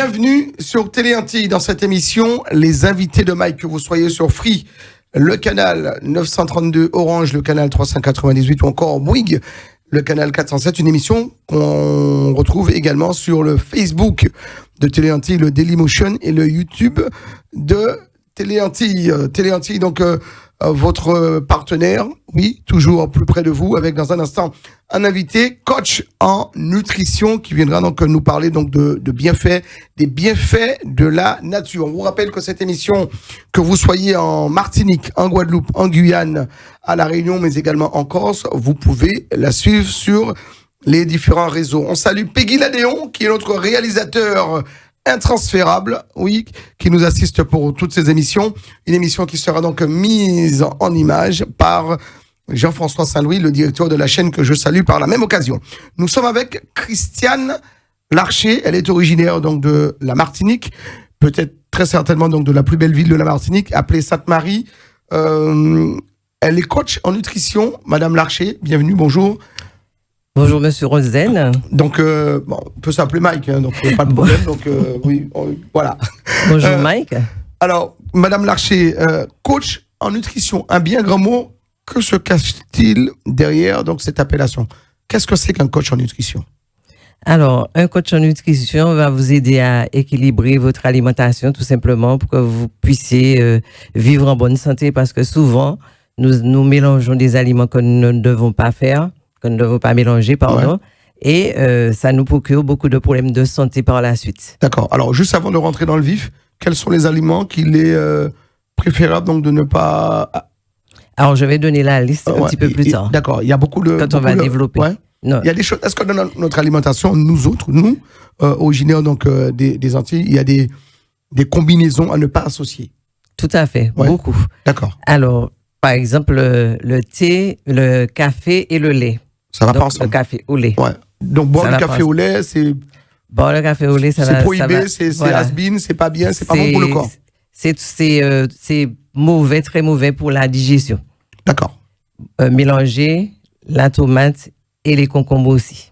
Bienvenue sur Télé Antilles dans cette émission, les invités de Mike, que vous soyez sur Free, le canal 932 Orange, le canal 398 ou encore Bouygues, le canal 407, une émission qu'on retrouve également sur le Facebook de Télé Antilles, le Dailymotion et le YouTube de Télé Antilles. Télé Antilles, donc votre partenaire, oui, toujours plus près de vous, avec dans un instant un invité, coach en nutrition, qui viendra donc nous parler donc de bienfaits, des bienfaits de la nature. On vous rappelle que cette émission, que vous soyez en Martinique, en Guadeloupe, en Guyane, à La Réunion, mais également en Corse, vous pouvez la suivre sur les différents réseaux. On salue Peggy Ladéon, qui est notre réalisateur intransférable, oui, qui nous assiste pour toutes ces émissions. Une émission qui sera donc mise en image par Jean-François Saint-Louis, le directeur de la chaîne, que je salue par la même occasion. Nous sommes avec Christiane Larcher. Elle est originaire donc de la Martinique, peut-être très certainement donc de la plus belle ville de la Martinique, appelée Sainte-Marie. Elle est coach en nutrition. Madame Larcher, bienvenue, bonjour. Bonjour Monsieur Rosen. Donc, bon, on peut s'appeler Mike, hein, donc pas de problème. Donc, oui, voilà. Bonjour Mike. Alors, Madame Larcher, coach en nutrition, un bien grand mot. Que se cache-t-il derrière donc cette appellation? Qu'est-ce que c'est qu'un coach en nutrition? Alors, un coach en nutrition va vous aider à équilibrer votre alimentation tout simplement pour que vous puissiez vivre en bonne santé, parce que souvent, nous mélangeons des aliments que nous ne devons pas faire, que nous ne devons pas mélanger, pardon, et ça nous procure beaucoup de problèmes de santé par la suite. D'accord. Alors, juste avant de rentrer dans le vif, quels sont les aliments qu'il est préférable donc de ne pas... Alors, je vais donner la liste un petit peu plus tard. D'accord. Il y a beaucoup de... Quand on va développer. Ouais. Non. Il y a des choses... Est-ce que dans notre alimentation, nous, originaires donc, des Antilles, il y a des combinaisons à ne pas associer? Tout à fait. Ouais. Beaucoup. D'accord. Alors, par exemple, le thé, le café et le lait. Ça va pas ensemble. Le café au lait. Ouais. Donc, boire le café au lait, c'est... Boire le café au lait, ça va... C'est prohibé, c'est has-been, c'est pas bien, c'est pas bon pour le corps. C'est mauvais, très mauvais pour la digestion. D'accord. Mélanger la tomate et les concombres aussi.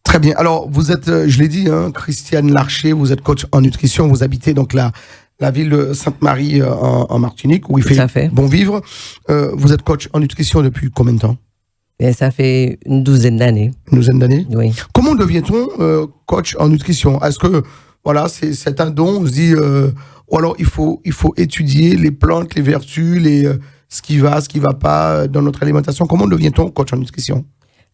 Très bien. Alors, vous êtes, je l'ai dit, hein, Christiane Larcher, vous êtes coach en nutrition, vous habitez donc la ville de Sainte-Marie en Martinique, où il fait bon vivre. Vous êtes coach en nutrition depuis combien de temps? Et ça fait une douzaine d'années. Une douzaine d'années? Oui. Comment devient-on coach en nutrition? Est-ce que, voilà, c'est un don, on se dit, ou alors il faut étudier les plantes, les vertus, ce qui va pas dans notre alimentation? Comment devient-on coach en nutrition?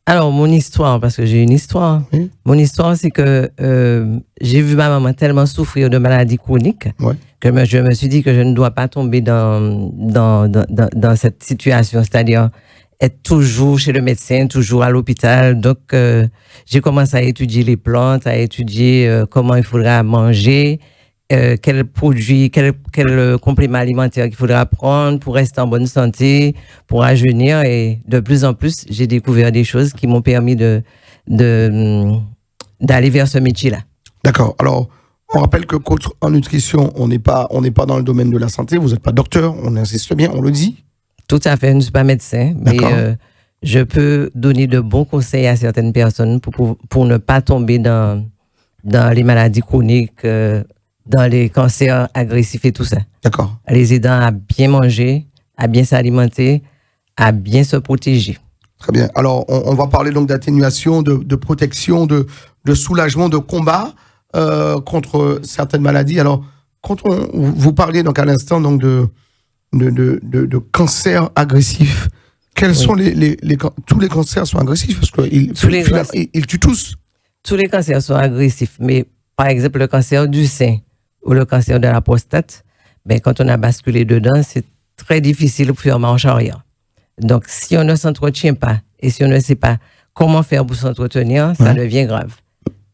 Alors, mon histoire, parce que j'ai une histoire. Oui. Mon histoire, c'est que j'ai vu ma maman tellement souffrir de maladies chroniques que je me suis dit que je ne dois pas tomber dans cette situation, c'est-à-dire être toujours chez le médecin, toujours à l'hôpital. Donc, j'ai commencé à étudier les plantes, à étudier comment il faudra manger, quels produits, quel complément alimentaire qu'il faudra prendre pour rester en bonne santé, pour rajeunir. Et de plus en plus, j'ai découvert des choses qui m'ont permis d'aller vers ce métier-là. D'accord. Alors, on rappelle que coach en nutrition, on n'est pas dans le domaine de la santé. Vous n'êtes pas docteur, on insiste bien, on le dit. Tout à fait, je ne suis pas médecin, mais je peux donner de bons conseils à certaines personnes pour ne pas tomber dans les maladies chroniques, dans les cancers agressifs et tout ça. D'accord. Les aidant à bien manger, à bien s'alimenter, à bien se protéger. Très bien. Alors, on va parler donc d'atténuation, de protection, de soulagement, de combat contre certaines maladies. Alors, quand vous parliez donc à l'instant donc de cancer agressif, quels sont tous les cancers sont agressifs parce qu'ils tuent tous. Tous les cancers sont agressifs, mais par exemple le cancer du sein ou le cancer de la prostate, ben, quand on a basculé dedans, c'est très difficile pour faire marche arrière. Donc, si on ne s'entretient pas et si on ne sait pas comment faire pour s'entretenir, ça devient grave.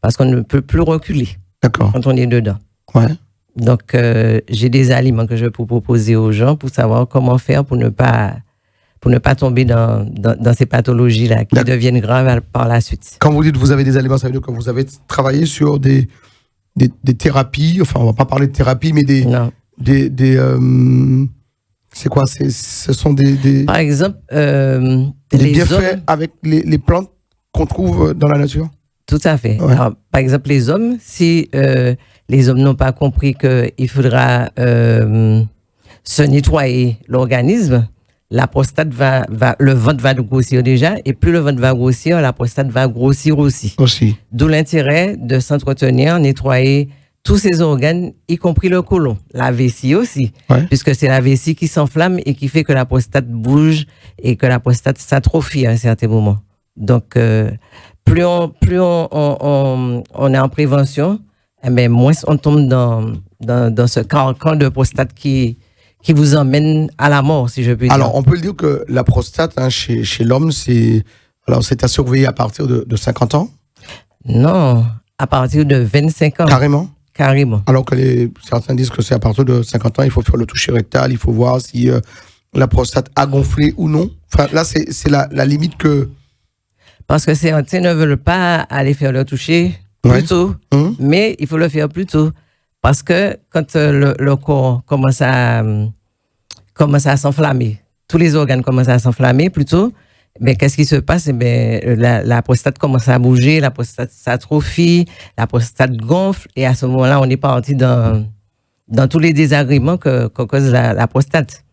Parce qu'on ne peut plus reculer quand on est dedans. Ouais. Donc, j'ai des aliments que je peux proposer aux gens pour savoir comment faire pour ne pas tomber dans ces pathologies-là qui deviennent graves par la suite. Quand vous dites que vous avez des aliments, ça veut dire que vous avez travaillé sur des thérapies, enfin, on va pas parler de thérapie, mais c'est quoi? Ce sont des... Par exemple, les bienfaits avec les plantes qu'on trouve dans la nature? Tout à fait. Ouais. Alors, par exemple, les hommes, si les hommes n'ont pas compris qu'il faudra se nettoyer l'organisme. La prostate le ventre va grossir déjà, et plus le ventre va grossir, la prostate va grossir aussi. D'où l'intérêt de s'entretenir, nettoyer tous ces organes, y compris le côlon, la vessie aussi, puisque c'est la vessie qui s'enflamme et qui fait que la prostate bouge et que la prostate s'atrophie à un certain moment. Donc, plus on est en prévention, moins on tombe dans ce carcan de prostate qui vous emmène à la mort, si je puis dire. Alors, on peut dire que la prostate, chez l'homme, c'est à surveiller à partir de 50 ans? Non, à partir de 25 ans. Carrément. Alors que certains disent que c'est à partir de 50 ans, il faut faire le toucher rectal, il faut voir si la prostate a gonflé ou non. Enfin, là, c'est la limite que... Parce que certains ne veulent pas aller faire le toucher plus tôt, mais il faut le faire plus tôt. Parce que quand le corps commence à s'enflammer, tous les organes commencent à s'enflammer plutôt, qu'est-ce qui se passe? La prostate commence à bouger, la prostate s'atrophie, la prostate gonfle, et à ce moment-là, on est parti dans tous les désagréments que cause la prostate.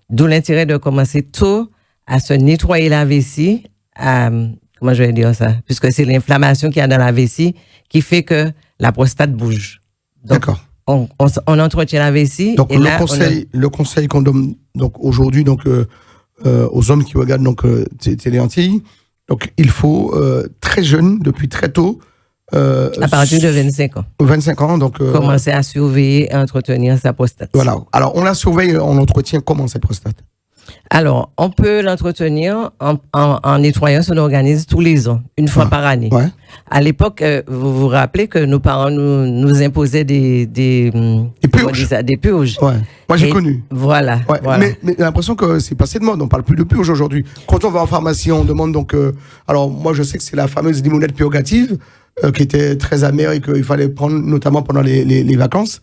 D'où l'intérêt de commencer tôt à se nettoyer la vessie, comment je vais dire ça? Puisque c'est l'inflammation qu'il y a dans la vessie qui fait que la prostate bouge. Donc, d'accord. On entretient la vessie. Donc, et le conseil qu'on donne aujourd'hui, aux hommes qui regardent Télé Antilles, donc il faut très jeune, depuis très tôt, à partir de 25 ans. 25 ans, donc commencer à surveiller et entretenir sa prostate. Voilà. Alors on la surveille, on entretient comment cette prostate? Alors, on peut l'entretenir en nettoyant son organisme tous les ans, une fois par année. Ouais. À l'époque, vous vous rappelez que nos parents nous imposaient des purges. Des purges. Ouais. Moi, j'ai connu. Voilà. Ouais. Voilà. Mais j'ai l'impression que c'est passé de mode. On parle plus de purge aujourd'hui. Quand on va en pharmacie, on demande donc... alors, moi, je sais que c'est la fameuse limonette purgative qui était très amère et qu'il fallait prendre notamment pendant les vacances.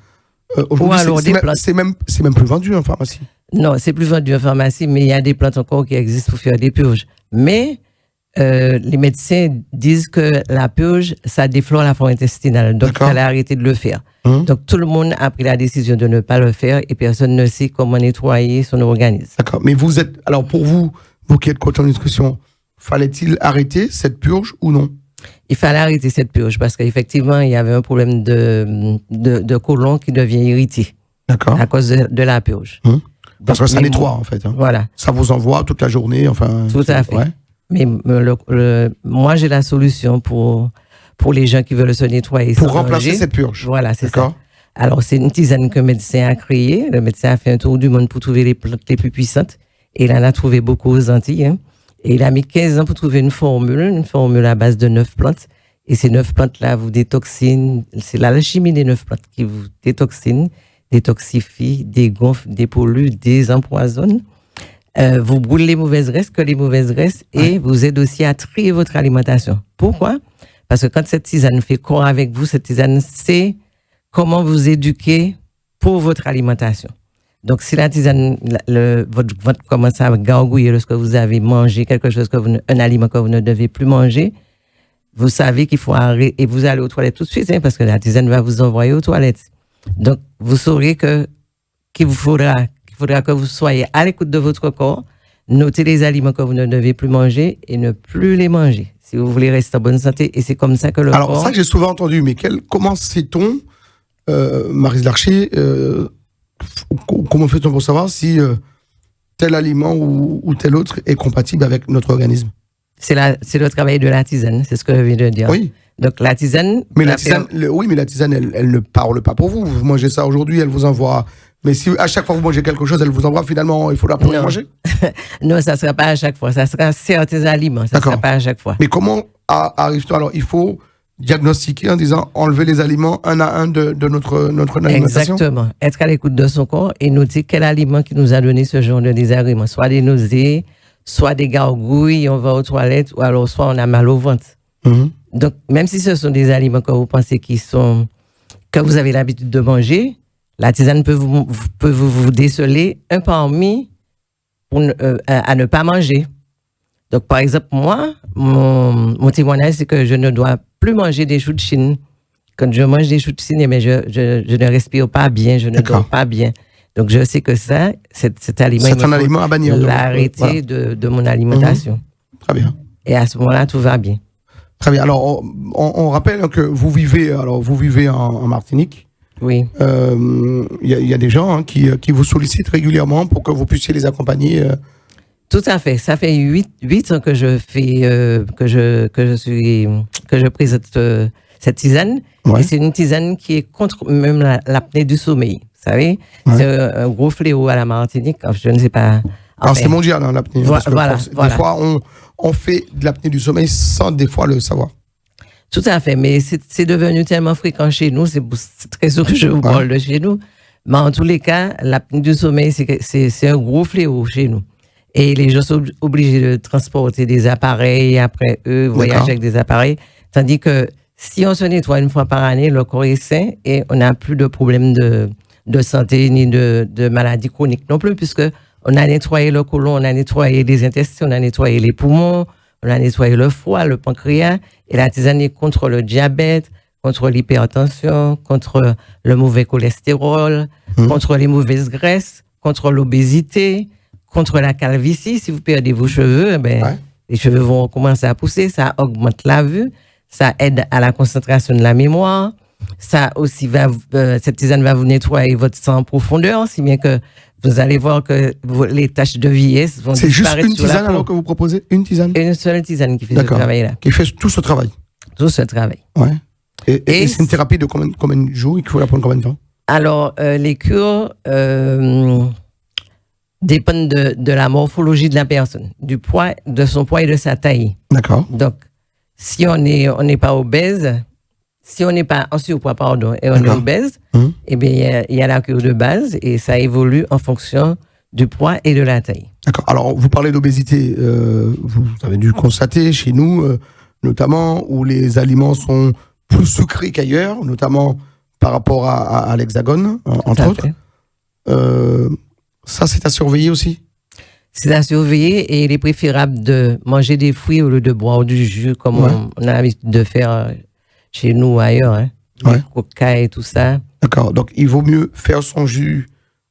Aujourd'hui, c'est même plus vendu en pharmacie. Non, c'est plus vendu en pharmacie, mais il y a des plantes encore qui existent pour faire des purges. Mais les médecins disent que la purge, ça déflore la flore intestinale. Donc, il fallait arrêter de le faire. Donc, tout le monde a pris la décision de ne pas le faire et personne ne sait comment nettoyer son organisme. D'accord. Mais alors pour vous qui êtes coach en nutrition, fallait-il arrêter cette purge ou non? Il fallait arrêter cette purge parce qu'effectivement, il y avait un problème de côlon qui devient irrité. D'accord. À cause de la purge. Parce que ça nettoie, en fait. Voilà. Ça vous envoie toute la journée, enfin. Tout à fait. Ouais. Mais moi, j'ai la solution pour les gens qui veulent se nettoyer. Pour remplacer cette purge. Voilà, c'est ça. Alors, c'est une tisane que le médecin a créée. Le médecin a fait un tour du monde pour trouver les plantes les plus puissantes. Et il en a trouvé beaucoup aux Antilles. Et il a mis 15 ans pour trouver une formule à base de 9 plantes. Et ces 9 plantes-là vous détoxinent. C'est l'alchimie des 9 plantes qui vous détoxinent, détoxifie, dégonfle, dépollue, désempoisonne. Vous brûlez les mauvaises graisses, et vous aide aussi à trier votre alimentation. Pourquoi? Parce que quand cette tisane fait corps avec vous, cette tisane sait comment vous éduquer pour votre alimentation. Donc, si la tisane, votre ventre commence à gargouiller lorsque vous avez mangé quelque chose, un aliment que vous ne devez plus manger, vous savez qu'il faut arrêter et vous allez aux toilettes tout de suite, parce que la tisane va vous envoyer aux toilettes. Donc, vous saurez qu'il faudra que vous soyez à l'écoute de votre corps, notez les aliments que vous ne devez plus manger et ne plus les manger, si vous voulez rester en bonne santé. Et c'est comme ça que le corps... Alors, ça que j'ai souvent entendu, mais comment sait-on, Maryse Larcher, comment fait-on pour savoir si tel aliment ou tel autre est compatible avec notre organisme? C'est le travail de la tisane, c'est ce que je viens de dire. Oui. Donc la tisane... Mais la tisane, elle ne parle pas pour vous. Vous mangez ça aujourd'hui, elle vous envoie... Mais si à chaque fois que vous mangez quelque chose, elle vous envoie, finalement, il faut la pouvoir manger? Non, ça ne sera pas à chaque fois. Ça sera certains aliments, ça ne sera pas à chaque fois. Mais comment arrive-t-on? Alors, il faut diagnostiquer en disant enlever les aliments un à un de notre alimentation? Exactement. Être à l'écoute de son corps et noter quel aliment qui nous a donné ce genre de désagrément. Soit des nausées, soit des gargouilles, on va aux toilettes, ou alors soit on a mal au ventre. Donc, même si ce sont des aliments que vous pensez que vous avez l'habitude de manger, la tisane peut vous déceler un parmi à ne pas manger. Donc, par exemple, moi, mon témoignage, c'est que je ne dois plus manger des choux de Chine Quand je mange des choux de cygne, mais je ne respire pas bien, je ne dors pas bien. Donc, je sais que cet aliment, c'est un aliment à bannir. L'arrêter de mon alimentation. Très bien. Et à ce moment-là, tout va bien. Très bien. Alors, on rappelle que vous vivez en Martinique. Oui. Y a des gens qui vous sollicitent régulièrement pour que vous puissiez les accompagner. Tout à fait. Ça fait 8 ans que je fais, que je présente cette tisane. Ouais. Et c'est une tisane qui est contre même l'apnée du sommeil. Vous savez, c'est un gros fléau à la Martinique. Je ne sais pas. Alors, c'est mondial, hein, l'apnée. Voilà. Des fois, on fait de l'apnée du sommeil sans des fois le savoir. Tout à fait, mais c'est devenu tellement fréquent chez nous, c'est très sûr que je vous parle de chez nous. Mais en tous les cas, l'apnée du sommeil, c'est un gros fléau chez nous. Et les gens sont obligés de transporter des appareils, après eux voyager avec des appareils. Tandis que si on se nettoie une fois par année, le corps est sain et on n'a plus de problèmes de santé ni de maladies chroniques non plus, puisque on a nettoyé le côlon, on a nettoyé les intestins, on a nettoyé les poumons, on a nettoyé le foie, le pancréas, et la tisane est contre le diabète, contre l'hypertension, contre le mauvais cholestérol, contre les mauvaises graisses, contre l'obésité, contre la calvitie. Si vous perdez vos cheveux, les cheveux vont commencer à pousser, ça augmente la vue, ça aide à la concentration de la mémoire, ça aussi cette tisane va vous nettoyer votre sang en profondeur, si bien que vous allez voir que les taches de vieillesse vont disparaître. C'est juste une tisane alors que vous proposez? Une tisane? Une seule tisane qui fait ce travail-là. Qui fait tout ce travail? Tout ce travail. Ouais. Et c'est une thérapie de combien de jours? Il faut la prendre combien de temps? Alors, les cures dépendent de la morphologie de la personne, de son poids et de sa taille. D'accord. Donc, si on n'est pas obèse, si on n'est pas en surpoids, et on est obèse, eh bien, il y a la cure de base et ça évolue en fonction du poids et de la taille. D'accord. Alors, vous parlez d'obésité. Vous avez dû constater chez nous, notamment, où les aliments sont plus sucrés qu'ailleurs, notamment par rapport à l'Hexagone, entre autres. Ça, c'est à surveiller aussi? C'est à surveiller et il est préférable de manger des fruits au lieu de boire du jus, comme on a l'habitude de faire chez nous ailleurs, les coca et tout ça. D'accord, donc il vaut mieux faire son jus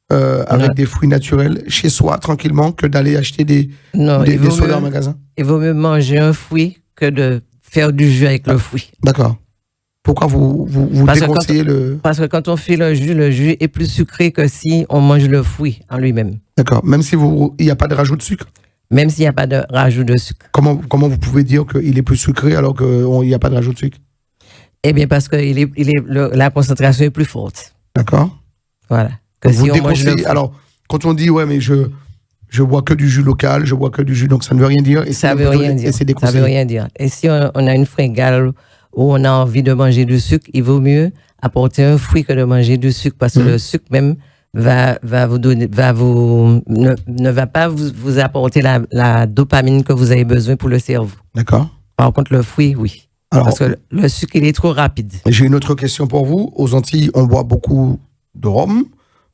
avec des fruits naturels chez soi, tranquillement, que d'aller acheter des sodas en magasin. Il vaut mieux manger un fruit que de faire du jus avec le fruit. D'accord. Pourquoi vous déconseillez Parce que quand on fait le jus est plus sucré que si on mange le fruit en lui-même. D'accord, même si il n'y a pas de rajout de sucre? Même s'il n'y a pas de rajout de sucre. Comment vous pouvez dire qu'il est plus sucré alors qu'il n'y a pas de rajout de sucre? Eh bien, parce que la concentration est plus forte. D'accord. Voilà. Vous déconseillez. Alors, quand on dit, mais je bois que du jus local, je bois que du jus, donc ça ne veut rien dire. Ça ne veut rien dire. Ça veut rien dire. Et si on a une fringale où on a envie de manger du sucre, il vaut mieux apporter un fruit que de manger du sucre, parce que le sucre même ne va pas vous apporter la dopamine que vous avez besoin pour le cerveau. D'accord. Par contre, le fruit, oui. Alors, parce que le sucre, il est trop rapide. J'ai une autre question pour vous. Aux Antilles, on boit beaucoup de rhum,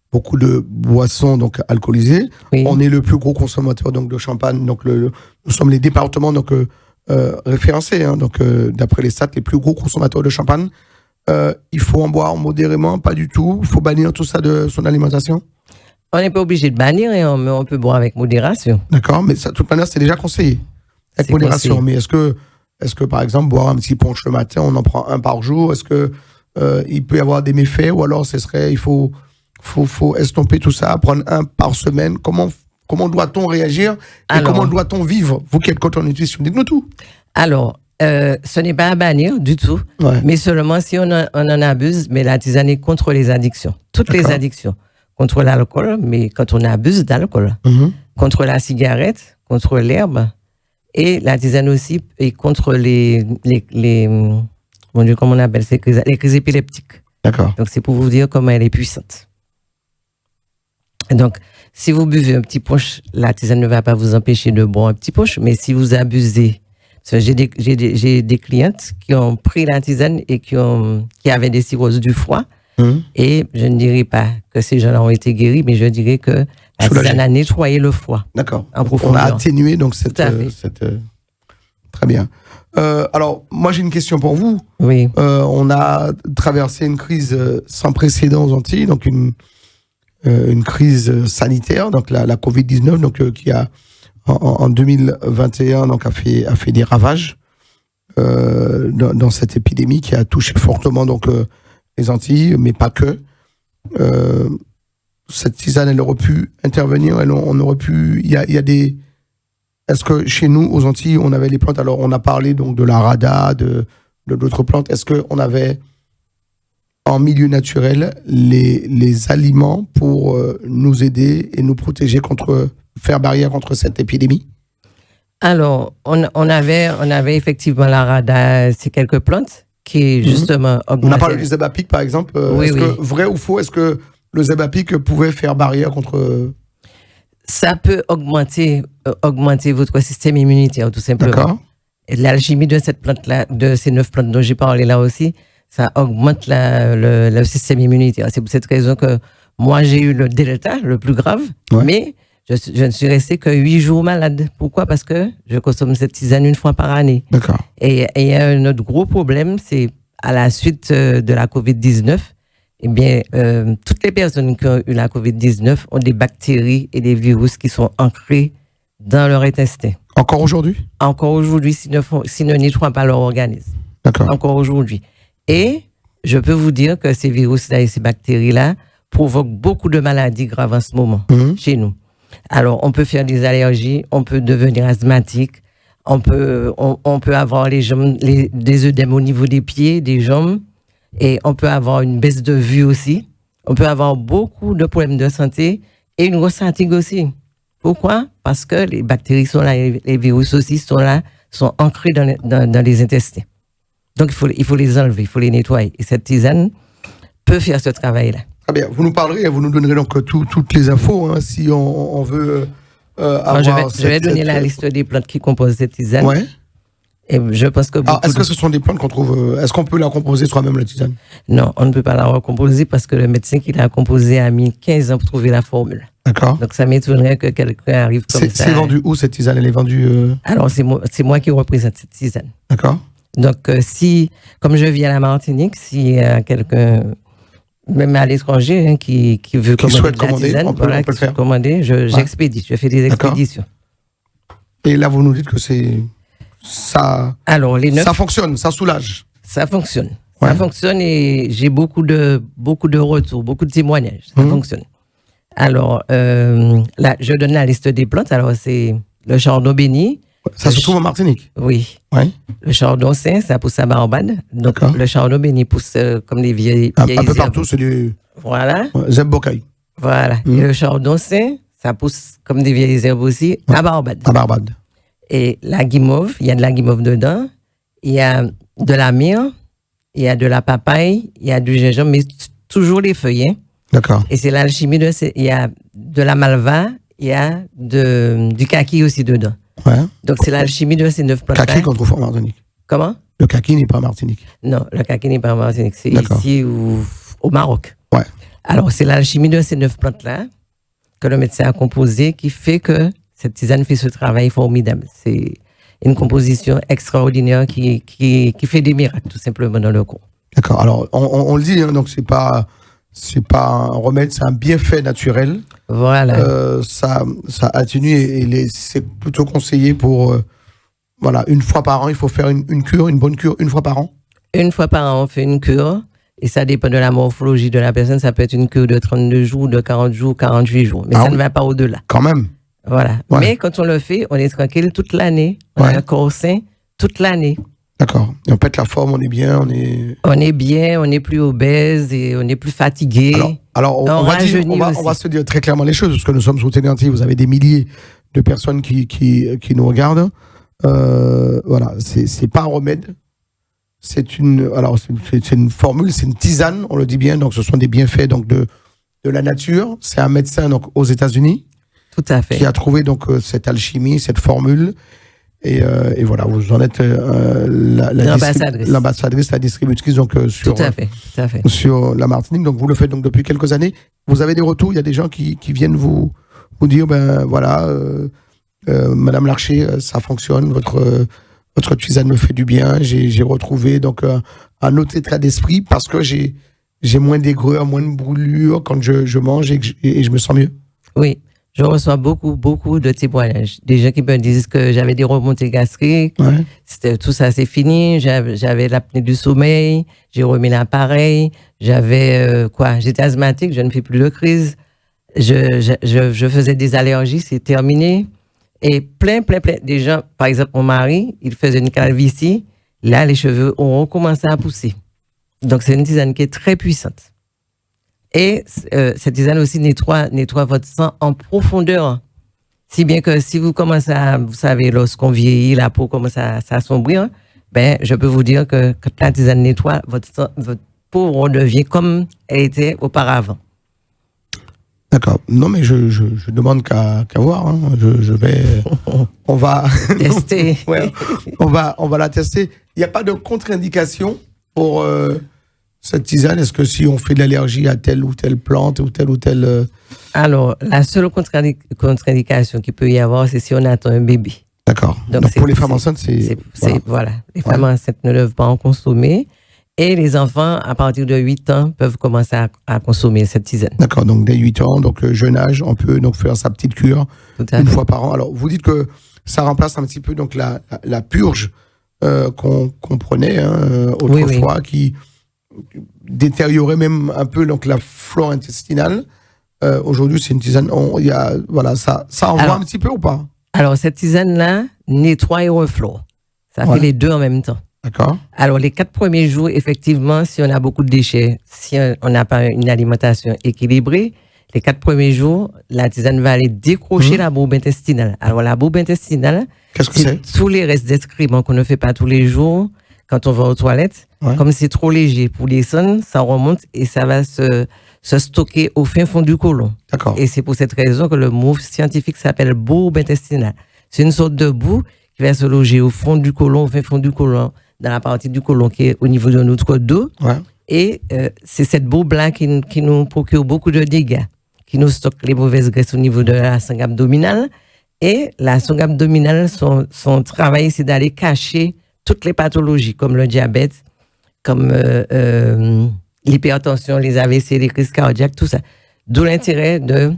beaucoup de boissons donc alcoolisées. Oui. On est le plus gros consommateur donc de champagne. Donc nous sommes les départements donc référencés. Donc d'après les stats, les plus gros consommateurs de champagne. Il faut en boire modérément, pas du tout. Il faut bannir tout ça de son alimentation. On n'est pas obligé de bannir, mais on peut boire avec modération. D'accord, mais ça, de toute manière, c'est déjà conseillé avec modération. Conseillé. Mais est-ce que, par exemple, boire un petit punch le matin, on en prend un par jour? Est-ce que il peut y avoir des méfaits? Ou alors, il faut estomper tout ça, prendre un par semaine? Comment doit-on réagir? Et comment doit-on vivre? Vous qui êtes contre la nutrition, dites-nous tout. Alors, ce n'est pas à bannir du tout, mais seulement si on en abuse. Mais la tisane est contre les addictions. Toutes les addictions. Contre l'alcool, mais quand on abuse d'alcool. Contre la cigarette, contre l'herbe. Et la tisane aussi est contre mon Dieu, comment on appelle ça, les crises épileptiques. D'accord. Donc, c'est pour vous dire comment elle est puissante. Donc, si vous buvez un petit punch, la tisane ne va pas vous empêcher de boire un petit punch, mais si vous abusez, parce que j'ai des clientes qui ont pris la tisane et qui avaient des cirrhoses du foie, et je ne dirais pas que ces gens-là ont été guéris, mais je dirais que la tisane a nettoyé le foie. D'accord. En profondeur. On a atténué donc cette. Très Très bien. Alors, moi, j'ai une question pour vous. Oui. On a traversé une crise sans précédent aux Antilles, donc une crise sanitaire, donc la Covid-19, donc qui a en 2021 donc a fait des ravages dans cette épidémie qui a touché fortement donc les Antilles, mais pas que. Cette tisane, elle aurait pu intervenir, on aurait pu. Il y a des. Est-ce que chez nous, aux Antilles, on avait les plantes? Alors, on a parlé donc de la rada, de d'autres plantes. Est-ce qu'on avait en milieu naturel les aliments pour nous aider et nous protéger faire barrière contre cette épidémie? Alors, on avait effectivement la rada, ces quelques plantes qui justement augmentaient. On a parlé du zébapique, par exemple. Est-ce que, vrai ou faux, est-ce que le zébapique pouvait faire barrière contre... Ça peut augmenter votre système immunitaire, tout simplement. D'accord. Et l'alchimie de cette plante-là, de ces 9 plantes dont j'ai parlé là aussi, ça augmente le système immunitaire. C'est pour cette raison que moi, j'ai eu le delta, le plus grave, mais je ne suis resté que 8 jours malade. Pourquoi? Parce que je consomme cette tisane une fois par année. D'accord. Et il y a un autre gros problème, c'est à la suite de la COVID-19, eh bien, toutes les personnes qui ont eu la COVID-19 ont des bactéries et des virus qui sont ancrés dans leur intestin. Encore aujourd'hui? Encore aujourd'hui, s'ils ne nettoient pas leur organisme. D'accord. Encore aujourd'hui. Et je peux vous dire que ces virus-là et ces bactéries-là provoquent beaucoup de maladies graves en ce moment chez nous. Alors, on peut faire des allergies, on peut devenir asthmatique, on peut avoir des œdèmes au niveau des pieds, des jambes, et on peut avoir une baisse de vue aussi. On peut avoir beaucoup de problèmes de santé et une grosse fatigue aussi. Pourquoi? Parce que les bactéries sont là, les virus aussi sont là, sont ancrés dans les intestins. Donc, il faut les enlever, il faut les nettoyer. Et cette tisane peut faire ce travail-là. Très bien. Vous nous parlerez, vous nous donnerez donc toutes les infos, hein, si on veut avoir... Je vais donner la liste des plantes qui composent cette tisane. Ouais. Et je pense que est-ce que ce sont des plantes qu'on trouve... Est-ce qu'on peut la composer soi-même, la tisane? Non, on ne peut pas la recomposer parce que le médecin qui l'a composée a mis 15 ans pour trouver la formule. D'accord. Donc, ça m'étonnerait que quelqu'un arrive comme ça. C'est vendu où, cette tisane? Elle est vendue... Alors, c'est moi qui représente cette tisane. D'accord. Donc, comme je vis à la Martinique, si quelqu'un, même à l'étranger, hein, qui veut commander, tisane, on peut le faire. Commander, j'expédie, je fais des expéditions. Et là, vous nous dites que ça... Alors, ça fonctionne, ça soulage. Ça fonctionne. Ouais. Ça fonctionne et j'ai beaucoup de retours, beaucoup de témoignages. Ça fonctionne. Alors, là, je donne la liste des plantes. Alors, c'est le chardon béni. Ça se trouve en Martinique? Oui. Ouais. Le chardon sain, ça pousse à Barbade. Donc, le chardon béni pousse comme des vieilles un peu partout, c'est du... Voilà. Zeb-Bocaï. Voilà. Et le chardon sain, ça pousse comme des vieilles herbes aussi à Barbade. À Barbade. Et la guimauve, il y a de la guimauve dedans. Il y a de la myrrhe, il y a de la papaye, il y a du gingembre, mais toujours les feuilles. Hein. D'accord. Et c'est l'alchimie il y a de la malva, il y a du kaki aussi dedans. Ouais. Donc, c'est l'alchimie de ces 9 plantes. Le kaki qu'on trouve en Martinique. Comment? Le kaki n'est pas en Martinique. Non, le kaki n'est pas en Martinique. C'est ici au Maroc. Ouais. Alors, c'est l'alchimie de ces 9 plantes-là que le médecin a composé qui fait que cette tisane fait ce travail formidable. C'est une composition extraordinaire qui fait des miracles, tout simplement, dans le corps. D'accord. Alors, on le dit, hein, donc c'est pas un remède, c'est un bienfait naturel. Voilà. Ça atténue et c'est plutôt conseillé pour... voilà, une fois par an, il faut faire une cure, une bonne cure, une fois par an? Une fois par an, on fait une cure. Et ça dépend de la morphologie de la personne. Ça peut être une cure de 32 jours, de 40 jours, 48 jours. Mais ça ne va pas au-delà. Quand même. Voilà. Ouais. Mais quand on le fait, on est tranquille toute l'année. On a un corps sain toute l'année. D'accord. Et on pète la forme, on est bien, On est bien, on n'est plus obèse et on n'est plus fatigué. Alors on va se dire très clairement les choses, parce que nous sommes sur Téléantilles, vous avez des milliers de personnes qui nous regardent. Voilà, c'est pas un remède. C'est une formule, c'est une tisane, on le dit bien, donc ce sont des bienfaits donc de la nature. C'est un médecin donc aux États-Unis. Tout à fait. Qui a trouvé donc cette alchimie, cette formule. Et voilà, vous en êtes l'ambassadrice, la distributrice donc sur, tout à fait. Sur la Martinique. Donc vous le faites donc depuis quelques années. Vous avez des retours, il y a des gens qui viennent vous dire, ben voilà, Madame Larcher, ça fonctionne, votre votre tisane me fait du bien. J'ai retrouvé donc un autre état d'esprit parce que j'ai moins d'aigreur, moins de brûlure quand je mange et je me sens mieux. Oui, je reçois beaucoup de témoignages. Des gens qui me disent que j'avais des remontées gastriques, tout ça c'est fini, j'avais l'apnée du sommeil, j'ai remis l'appareil, j'étais asthmatique, je ne fais plus de crise, je faisais des allergies, c'est terminé. Et plein des gens, par exemple mon mari, il faisait une calvitie, là les cheveux ont recommencé à pousser. Donc c'est une tisane qui est très puissante. Et cette tisane aussi nettoie votre sang en profondeur. Si bien que si vous commencez vous savez, lorsqu'on vieillit, la peau commence à s'assombrir, je peux vous dire que quand la tisane nettoie, votre peau redevient comme elle était auparavant. D'accord. Non, mais je demande qu'à voir. Hein. Je vais. On va tester. Ouais, on va la tester. Il n'y a pas de contre-indication pour cette tisane. Est-ce que si on fait de l'allergie à telle ou telle plante ou telle. Alors, la seule contre-indication qu'il peut y avoir, c'est si on attend un bébé. D'accord. Donc pour les femmes enceintes, voilà. Les femmes enceintes ne doivent pas en consommer. Et les enfants, à partir de 8 ans, peuvent commencer à consommer cette tisane. D'accord, donc dès 8 ans, donc jeune âge, on peut donc faire sa petite cure une fois par an. Alors, vous dites que ça remplace un petit peu donc la purge qu'on prenait autrefois, qui détériorait même un peu donc la flore intestinale. Aujourd'hui, c'est une tisane. Ça envoie un petit peu ou pas? Alors, cette tisane-là nettoie et reflore. Ça fait les deux en même temps. D'accord. Alors, les 4 premiers jours, effectivement, si on a beaucoup de déchets, si on n'a pas une alimentation équilibrée, les 4 premiers jours, la tisane va aller décrocher la bourbe intestinale. Alors, la bourbe intestinale, qu'est-ce que c'est? Tous les restes d'excréments qu'on ne fait pas tous les jours, quand on va aux toilettes, comme c'est trop léger pour descendre, ça remonte et ça va se stocker au fin fond du côlon. D'accord. Et c'est pour cette raison que le mot scientifique s'appelle bourbe intestinale. C'est une sorte de boue qui va se loger au fond du côlon, au fin fond du côlon, dans la partie du côlon qui est au niveau de notre dos. Et c'est cette bourbe-là qui nous procure beaucoup de dégâts, qui nous stocke les mauvaises graisses au niveau de la sangle abdominale. Et la sangle abdominale, son travail, c'est d'aller cacher toutes les pathologies, comme le diabète, comme l'hypertension, les AVC, les crises cardiaques, tout ça. D'où l'intérêt de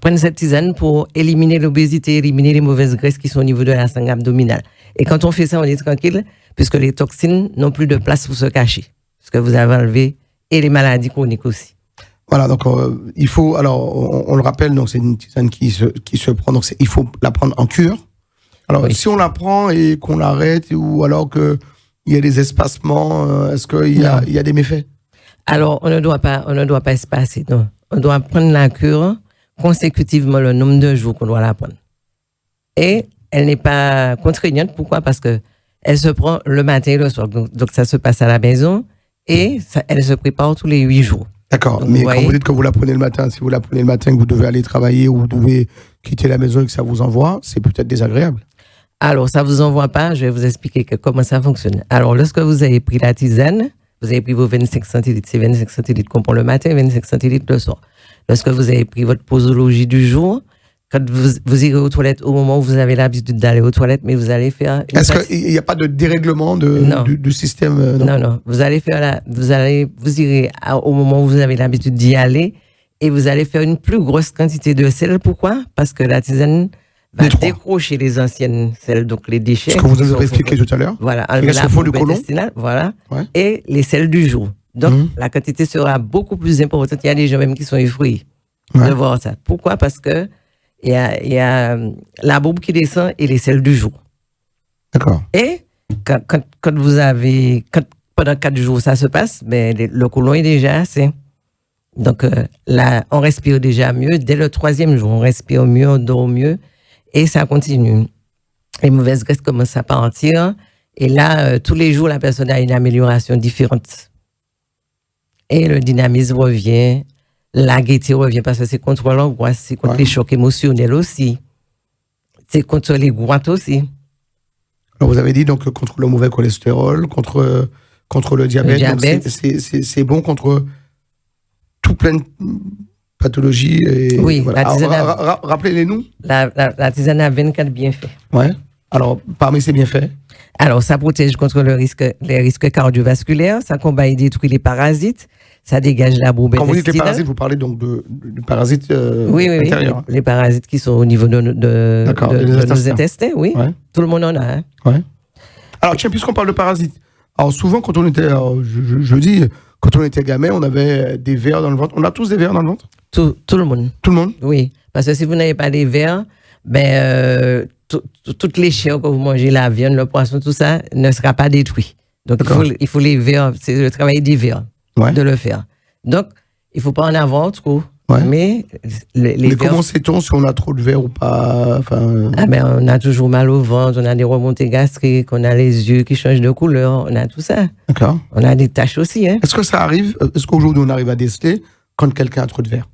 prendre cette tisane pour éliminer l'obésité, éliminer les mauvaises graisses qui sont au niveau de la sangle abdominale. Et quand on fait ça, on est tranquille, puisque les toxines n'ont plus de place pour se cacher. Parce que vous avez enlevé, et les maladies chroniques aussi. Voilà, donc il faut, alors on le rappelle, donc c'est une tisane qui se prend, donc il faut la prendre en cure. Alors si on la prend et qu'on l'arrête, ou alors qu'il y a des espacements, est-ce qu'il y a des méfaits? Alors on ne doit pas espacer, non. On doit prendre la cure consécutivement le nombre de jours qu'on doit la prendre. Et elle n'est pas contraignante. Pourquoi? Parce que elle se prend le matin et le soir. Donc ça se passe à la maison et elle se prépare tous les 8 jours. D'accord, mais quand vous dites que vous la prenez le matin, si vous la prenez le matin, que vous devez aller travailler ou vous devez quitter la maison et que ça vous envoie, c'est peut-être désagréable. Alors, ça ne vous envoie pas, je vais vous expliquer comment ça fonctionne. Alors, lorsque vous avez pris la tisane, vous avez pris vos 25 centilitres, c'est 25 centilitres qu'on prend le matin, 25 centilitres le soir. Lorsque vous avez pris votre posologie du jour, quand vous irez aux toilettes, au moment où vous avez l'habitude d'aller aux toilettes, mais vous allez faire... Est-ce qu'il n'y a pas de dérèglement du système? Non. Vous irez au moment où vous avez l'habitude d'y aller et vous allez faire une plus grosse quantité de sel. Pourquoi? Parce que la tisane va décrocher les anciennes sels, donc les déchets. Ce que vous avez expliqué tout à l'heure. Voilà, enlever la bourbe intestinale, voilà, et les sels du jour. Donc, la quantité sera beaucoup plus importante. Il y a des gens même qui sont effrayés de voir ça. Pourquoi? Parce que il y a la bourbe qui descend et les sels du jour. D'accord. Et quand vous avez... pendant 4 jours, ça se passe, mais le côlon est déjà assez. Donc là, on respire déjà mieux. Dès le 3e jour, on respire mieux, on dort mieux. Et ça continue. Les mauvaises graisses commencent à partir. Et là, tous les jours, la personne a une amélioration différente. Et le dynamisme revient. La gaieté revient parce que c'est contre l'angoisse, c'est contre les chocs émotionnels aussi. C'est contre les goites aussi. Alors vous avez dit donc contre le mauvais cholestérol, contre le diabète. C'est bon contre tout plein de pathologies. Et oui, voilà. la tisane rappelez-les nous. La tisane a 24 bienfaits. Ouais. Alors, parmi ces bienfaits? Alors, ça protège contre les risques cardiovasculaires, ça combat et détruit les parasites, ça dégage la boue intestinale. Quand vous dites les parasites, vous parlez donc de parasites intérieurs. Oui, les parasites qui sont au niveau de nos intestins, oui. Ouais. Tout le monde en a. Hein. Ouais. Alors, tiens, puisqu'on parle de parasites, alors souvent, quand on était, je dis, quand on était gamin, on avait des vers dans le ventre. On a tous des vers dans le ventre? Tout le monde. Tout le monde? Oui, parce que si vous n'avez pas des vers, toutes les chairs que vous mangez, la viande, le poisson, tout ça, ne sera pas détruit. Donc, il faut les vers, c'est le travail des vers, de le faire. Donc, il ne faut pas en avoir trop. Ouais. Mais vers... comment sait-on si on a trop de vers ou pas? On a toujours mal au ventre, on a des remontées gastriques, on a les yeux qui changent de couleur, on a tout ça. D'accord. On a des taches aussi. Hein. Est-ce que ça arrive? Est-ce qu'aujourd'hui on arrive à déceler quand quelqu'un a trop de vers?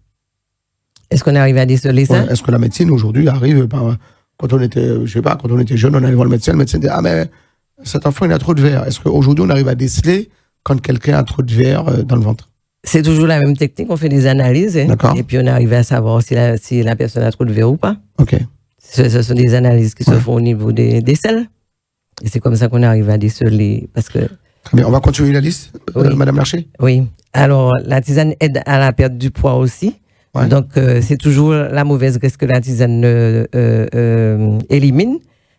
Est-ce qu'on arrive à déceler ça? Ouais. Est-ce que la médecine aujourd'hui arrive, quand on était, quand on était jeune, on allait voir le médecin dit mais cet enfant il a trop de vers. Est-ce qu'aujourd'hui on arrive à déceler quand quelqu'un a trop de vers dans le ventre? C'est toujours la même technique, on fait des analyses et puis on arrive à savoir si la personne a trop de vers ou pas. Ok. Ce sont des analyses qui se font au niveau des selles. Et c'est comme ça qu'on arrive à déceler. Parce que... Très bien, on va continuer la liste, Madame Larcher. Oui. Alors, la tisane aide à la perte du poids aussi. Ouais. Donc, c'est toujours la mauvaise graisse que la tisane élimine.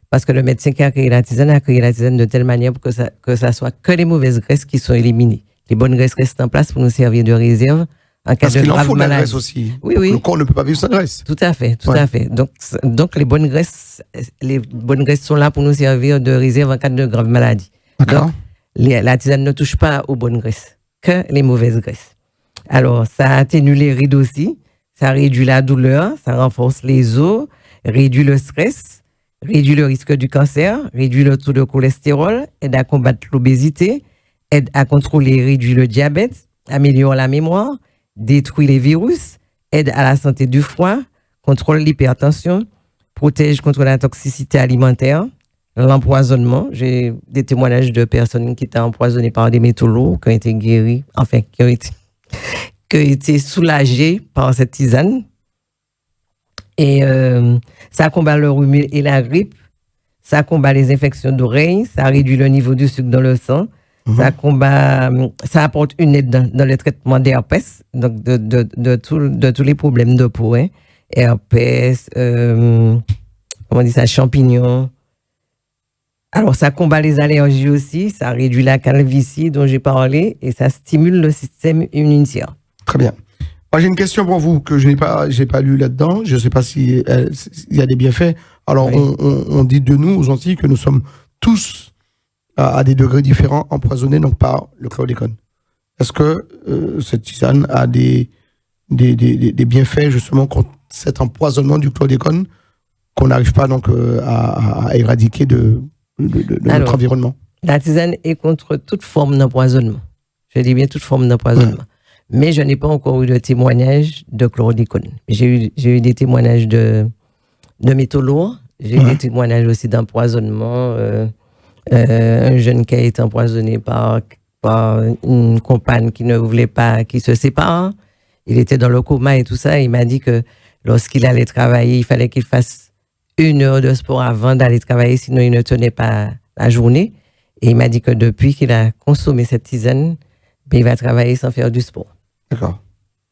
Parce que le médecin qui a créé la tisane de telle manière pour que ça soit que les mauvaises graisses qui sont éliminées. Les bonnes graisses restent en place pour nous servir de réserve en cas de grave maladie. Parce qu'il en faut de la graisse aussi. Oui. Le corps ne peut pas vivre sans graisse. Tout à fait. Donc les bonnes graisses sont là pour nous servir de réserve en cas de grave maladie. D'accord. Donc, la tisane ne touche pas aux bonnes graisses, que les mauvaises graisses. Alors, ça atténue les rides aussi, ça réduit la douleur, ça renforce les os, réduit le stress, réduit le risque du cancer, réduit le taux de cholestérol, aide à combattre l'obésité, aide à contrôler et réduire le diabète, améliore la mémoire, détruit les virus, aide à la santé du foie, contrôle l'hypertension, protège contre la toxicité alimentaire, l'empoisonnement. J'ai des témoignages de personnes qui étaient empoisonnées par des métaux lourds, qui ont été guéries, enfin, qui ont été soulagées par cette tisane. Et ça combat le rhume et la grippe, ça combat les infections d'oreilles, ça réduit le niveau du sucre dans le sang, ça apporte une aide dans le traitement d'herpès, donc de tous les problèmes de peau, hein. Herpès, champignons. Alors, ça combat les allergies aussi, ça réduit la calvitie dont j'ai parlé et ça stimule le système immunitaire. Très bien. Moi, j'ai une question pour vous que je n'ai pas lu là-dedans. Je ne sais pas s'il y a des bienfaits. Alors, oui. on dit de nous, aux Antilles, que nous sommes tous à des degrés différents, empoisonnés donc par le chlordécone. Est-ce que cette tisane a des bienfaits justement contre cet empoisonnement du chlordécone qu'on n'arrive pas donc à éradiquer de notre environnement? La tisane est contre toute forme d'empoisonnement. Je dis bien toute forme d'empoisonnement. Ouais. Mais je n'ai pas encore eu de témoignage de chlordécone. J'ai eu des témoignages de métaux lourds. J'ai eu des témoignages aussi d'empoisonnement. Un jeune qui a été empoisonné par une compagne qui ne voulait pas qu'il se sépare. Il était dans le coma et tout ça. Il m'a dit que lorsqu'il allait travailler, il fallait qu'il fasse 1 heure de sport avant d'aller travailler, sinon il ne tenait pas la journée. Et il m'a dit que depuis qu'il a consommé cette tisane, il va travailler sans faire du sport. D'accord.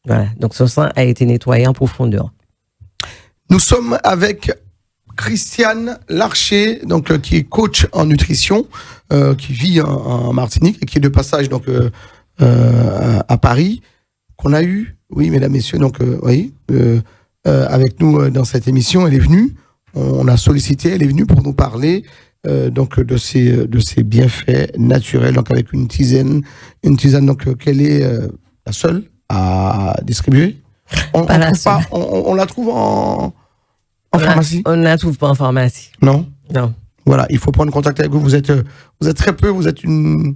Voilà. Donc son sang a été nettoyé en profondeur. Nous sommes avec Christiane Larcher, donc qui est coach en nutrition, qui vit en Martinique et qui est de passage donc à Paris, qu'on a eu, oui, mesdames, messieurs, donc avec nous dans cette émission. Elle est venue, on a sollicité, elle est venue pour nous parler donc de ces bienfaits naturels, donc avec une tisane donc qu'elle est la seule à distribuer. On la trouve en pharmacie? On ne la trouve pas en pharmacie. Non? Non. Voilà, il faut prendre contact avec vous. Vous êtes très peu, vous êtes une...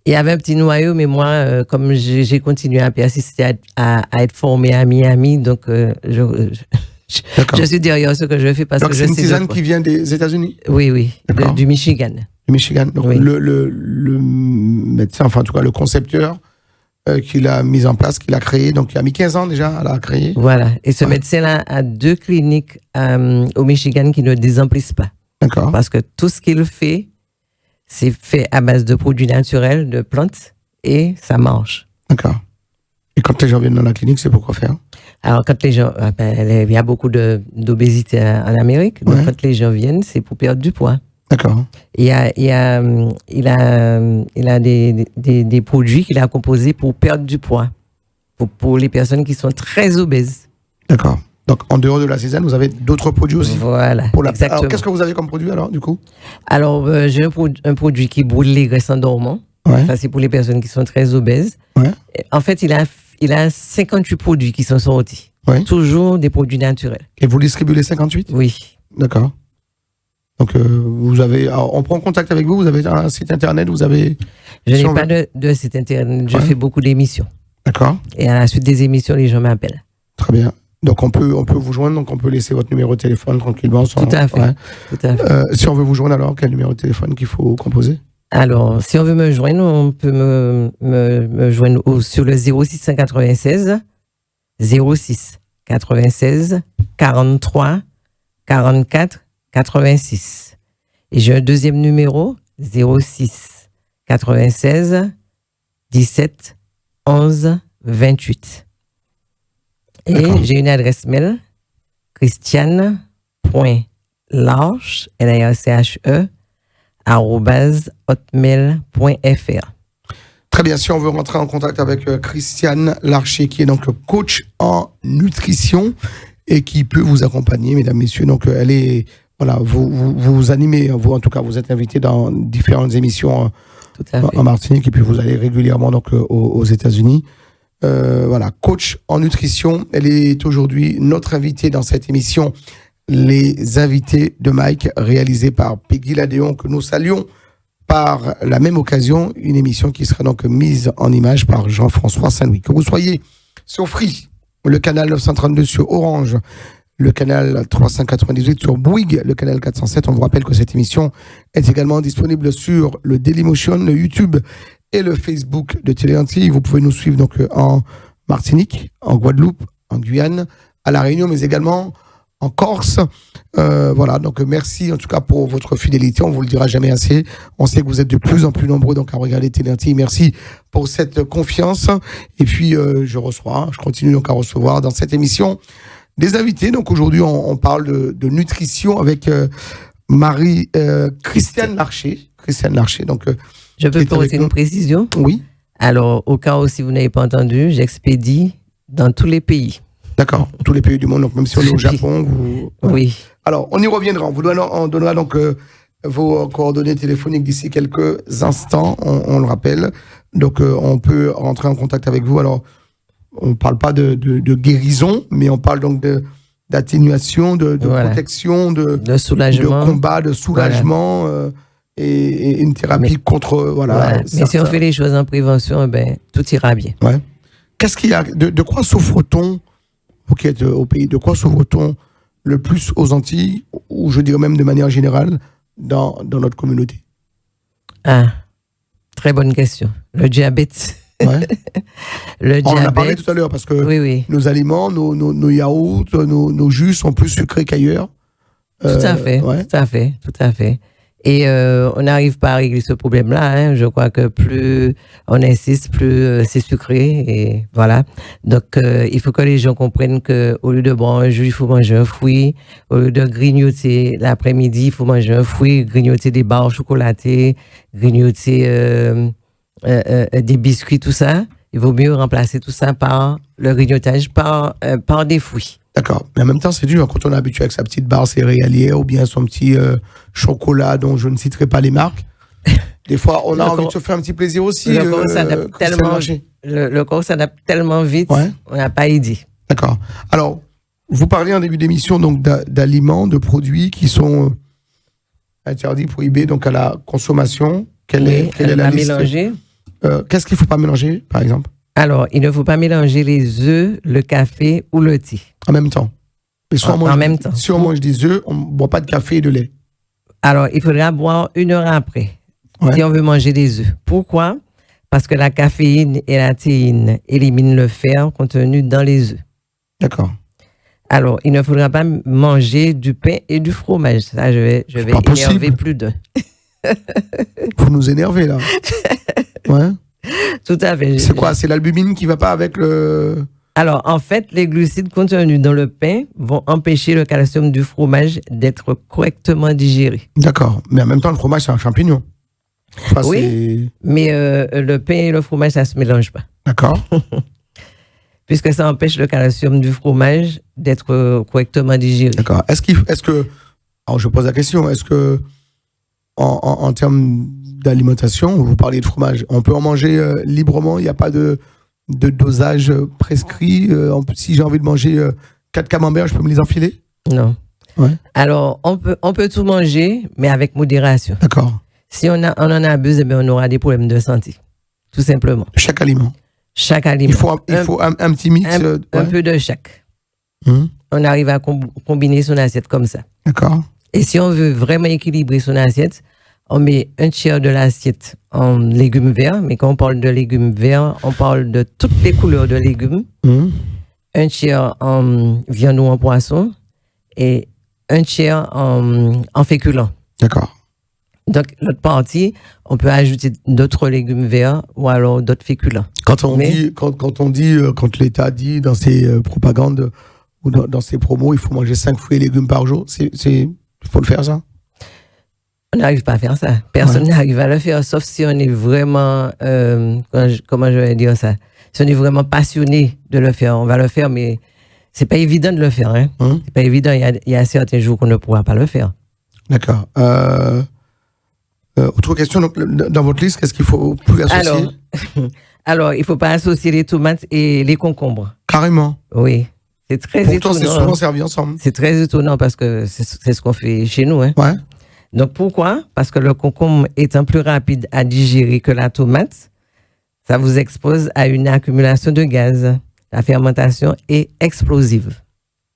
Il y avait un petit noyau, mais moi, comme j'ai continué à persister à être formé à Miami, donc je suis derrière ce que je fais parce donc que c'est une tisane qui vient des États-Unis? Oui, du Michigan. Du Michigan. Donc oui. Le médecin, enfin en tout cas le concepteur, qui l'a mise en place, qui l'a créé, donc il a mis 15 ans déjà à la créer. Voilà, et ce médecin-là a 2 cliniques au Michigan qui ne désemplissent pas. D'accord. Parce que tout ce qu'il fait, c'est fait à base de produits naturels, de plantes, et ça marche. D'accord. Et quand les gens viennent dans la clinique, c'est pour quoi faire? Alors, quand les gens, il y a beaucoup d'obésité en Amérique, donc quand les gens viennent, c'est pour perdre du poids. D'accord. Il a des produits qu'il a composés pour perdre du poids, pour les personnes qui sont très obèses. D'accord. Donc, en dehors de la tisane, vous avez d'autres produits aussi? Voilà, exactement. Alors, qu'est-ce que vous avez comme produit, alors, du coup? Alors, j'ai un produit qui brûle les graisses en dormant. Ouais. Ça, c'est pour les personnes qui sont très obèses. Ouais. En fait, il a 58 produits qui sont sortis. Ouais. Toujours des produits naturels. Et vous distribuez les 58? Oui. D'accord. Donc, vous avez... Alors, on prend contact avec vous, vous avez un site internet, vous avez... Je n'ai pas de site internet, je fais beaucoup d'émissions. D'accord. Et à la suite des émissions, les gens m'appellent. Très bien. Donc, on peut vous joindre, donc on peut laisser votre numéro de téléphone tranquillement. Tout à fait. Ouais. Tout à fait. Si on veut vous joindre, alors, quel numéro de téléphone qu'il faut composer? Alors, si on veut me joindre, on peut me joindre sur le 0696 06 96 43 44 86. Et j'ai un deuxième numéro, 06 96 17 11 28. Et j'ai une adresse mail, christiane.larche, L-A-R-C-H-E, @hotmail.fr. Très bien, si on veut rentrer en contact avec Christiane Larcher, qui est donc coach en nutrition et qui peut vous accompagner, mesdames, messieurs. Donc, elle est, voilà, vous animez, vous en tout cas, vous êtes invité dans différentes émissions en Martinique et puis vous allez régulièrement donc aux États-Unis. Voilà, coach en nutrition. Elle est aujourd'hui notre invitée dans cette émission, Les Invités de Mike, réalisée par Peggy Ladéon, que nous saluons par la même occasion, une émission qui sera donc mise en image par Jean-François Saint-Louis. Que vous soyez sur Free, le canal 932 sur Orange, le canal 398 sur Bouygues, le canal 407. On vous rappelle que cette émission est également disponible sur le Dailymotion, le YouTube et le Facebook de Télé Antilles. Vous pouvez nous suivre donc en Martinique, en Guadeloupe, en Guyane, à La Réunion, mais également en Corse. Voilà, donc merci en tout cas pour votre fidélité, on vous le dira jamais assez. On sait que vous êtes de plus en plus nombreux donc à regarder Télé Antilles. Merci pour cette confiance. Et puis je continue donc à recevoir dans cette émission des invités. Donc aujourd'hui on parle de nutrition avec Christiane Larcher. Christiane Larcher. Donc je peux poser une précision? Oui. Alors au cas où si vous n'avez pas entendu, j'expédie dans tous les pays. D'accord, tous les pays du monde, donc même si on est au Japon, vous... Oui. Alors, on y reviendra, on donnera donc vos coordonnées téléphoniques d'ici quelques instants, on le rappelle. Donc, on peut rentrer en contact avec vous. Alors, on ne parle pas de guérison, mais on parle donc d'atténuation, de protection, de soulagement. De combat, de soulagement, et une thérapie contre... Voilà. Mais si on fait les choses en prévention, tout ira bien. Ouais. Qu'est-ce qu'il y a, de quoi souffre-t-on, vous qui êtes au pays, de quoi souffre-t-on le plus aux Antilles, ou je dirais même de manière générale, dans notre communauté? Ah, très bonne question. Le diabète. Ouais. Le diabète. On en a parlé tout à l'heure, parce que nos aliments, nos yaourts, nos jus sont plus sucrés qu'ailleurs. Tout à fait, tout à fait, tout à fait. Et on n'arrive pas à régler ce problème-là. Hein. Je crois que plus on insiste, plus c'est sucré. Et voilà. Donc, il faut que les gens comprennent qu'au lieu de boire un jus, il faut manger un fruit. Au lieu de grignoter l'après-midi, il faut manger un fruit, grignoter des barres chocolatées, grignoter des biscuits, tout ça. Il vaut mieux remplacer tout ça par le grignotage, par des fruits. D'accord. Mais en même temps, c'est dur quand on est habitué avec sa petite barre céréalière ou bien son petit chocolat dont je ne citerai pas les marques. Des fois, on a envie de se faire un petit plaisir aussi. Le corps s'adapte tellement vite, on n'a pas idée. D'accord. Alors, vous parlez en début d'émission donc d'aliments, de produits qui sont interdits, prohibés donc à la consommation. Quelle est la liste? Mélanger. Qu'est-ce qu'il ne faut pas mélanger, par exemple? Alors, il ne faut pas mélanger les œufs, le café ou le thé. En même temps. Et en même temps. Si on mange des œufs, on ne boit pas de café et de lait. Alors, il faudra boire 1 heure après, si on veut manger des œufs. Pourquoi? Parce que la caféine et la théine éliminent le fer contenu dans les œufs. D'accord. Alors, il ne faudra pas manger du pain et du fromage. Ça, je vais énerver plus d'un. Vous nous énervez, là. Ouais. Tout à fait. C'est quoi? C'est l'albumine qui ne va pas avec le... Alors, en fait, les glucides contenus dans le pain vont empêcher le calcium du fromage d'être correctement digéré. D'accord. Mais en même temps, le fromage, c'est un champignon. Enfin, oui, mais le pain et le fromage, ça ne se mélange pas. D'accord. Puisque ça empêche le calcium du fromage d'être correctement digéré. D'accord. Est-ce que, alors je pose la question, est-ce que en termes d'alimentation, vous parliez de fromage, on peut en manger librement, il n'y a pas de dosage prescrit. Si j'ai envie de manger 4 camemberts, je peux me les enfiler? Non. Ouais. Alors, on peut tout manger, mais avec modération. D'accord. Si on en abuse, eh bien, on aura des problèmes de santé, tout simplement. Chaque aliment. Chaque aliment. Il faut un petit mix. Un peu de chaque. On arrive à combiner son assiette comme ça. D'accord. Et si on veut vraiment équilibrer son assiette, on met un tiers de l'assiette en légumes verts. Mais quand on parle de légumes verts, on parle de toutes les couleurs de légumes. Un tiers en viande ou en poisson et un tiers en féculents. D'accord. Donc, l'autre partie, on peut ajouter d'autres légumes verts ou alors d'autres féculents. Quand l'État dit dans ses propagandes ou dans ses promos, il faut manger 5 fruits et légumes par jour, il faut le faire, ça? On n'arrive pas à faire ça. Personne n'arrive à le faire, sauf si on est vraiment, comment je vais dire ça, si on est vraiment passionné de le faire. On va le faire, mais c'est pas évident de le faire. Hein? C'est pas évident. Il y a certains jours qu'on ne pourra pas le faire. D'accord. Autre question, donc, dans votre liste, qu'est-ce qu'il faut plus associer? Alors, il ne faut pas associer les tomates et les concombres. Carrément? Oui. C'est très étonnant. Pourtant, c'est souvent servi ensemble. C'est très étonnant parce que c'est ce qu'on fait chez nous. Hein. Ouais. Donc, pourquoi? Parce que le concombre étant plus rapide à digérer que la tomate, ça vous expose à une accumulation de gaz. La fermentation est explosive.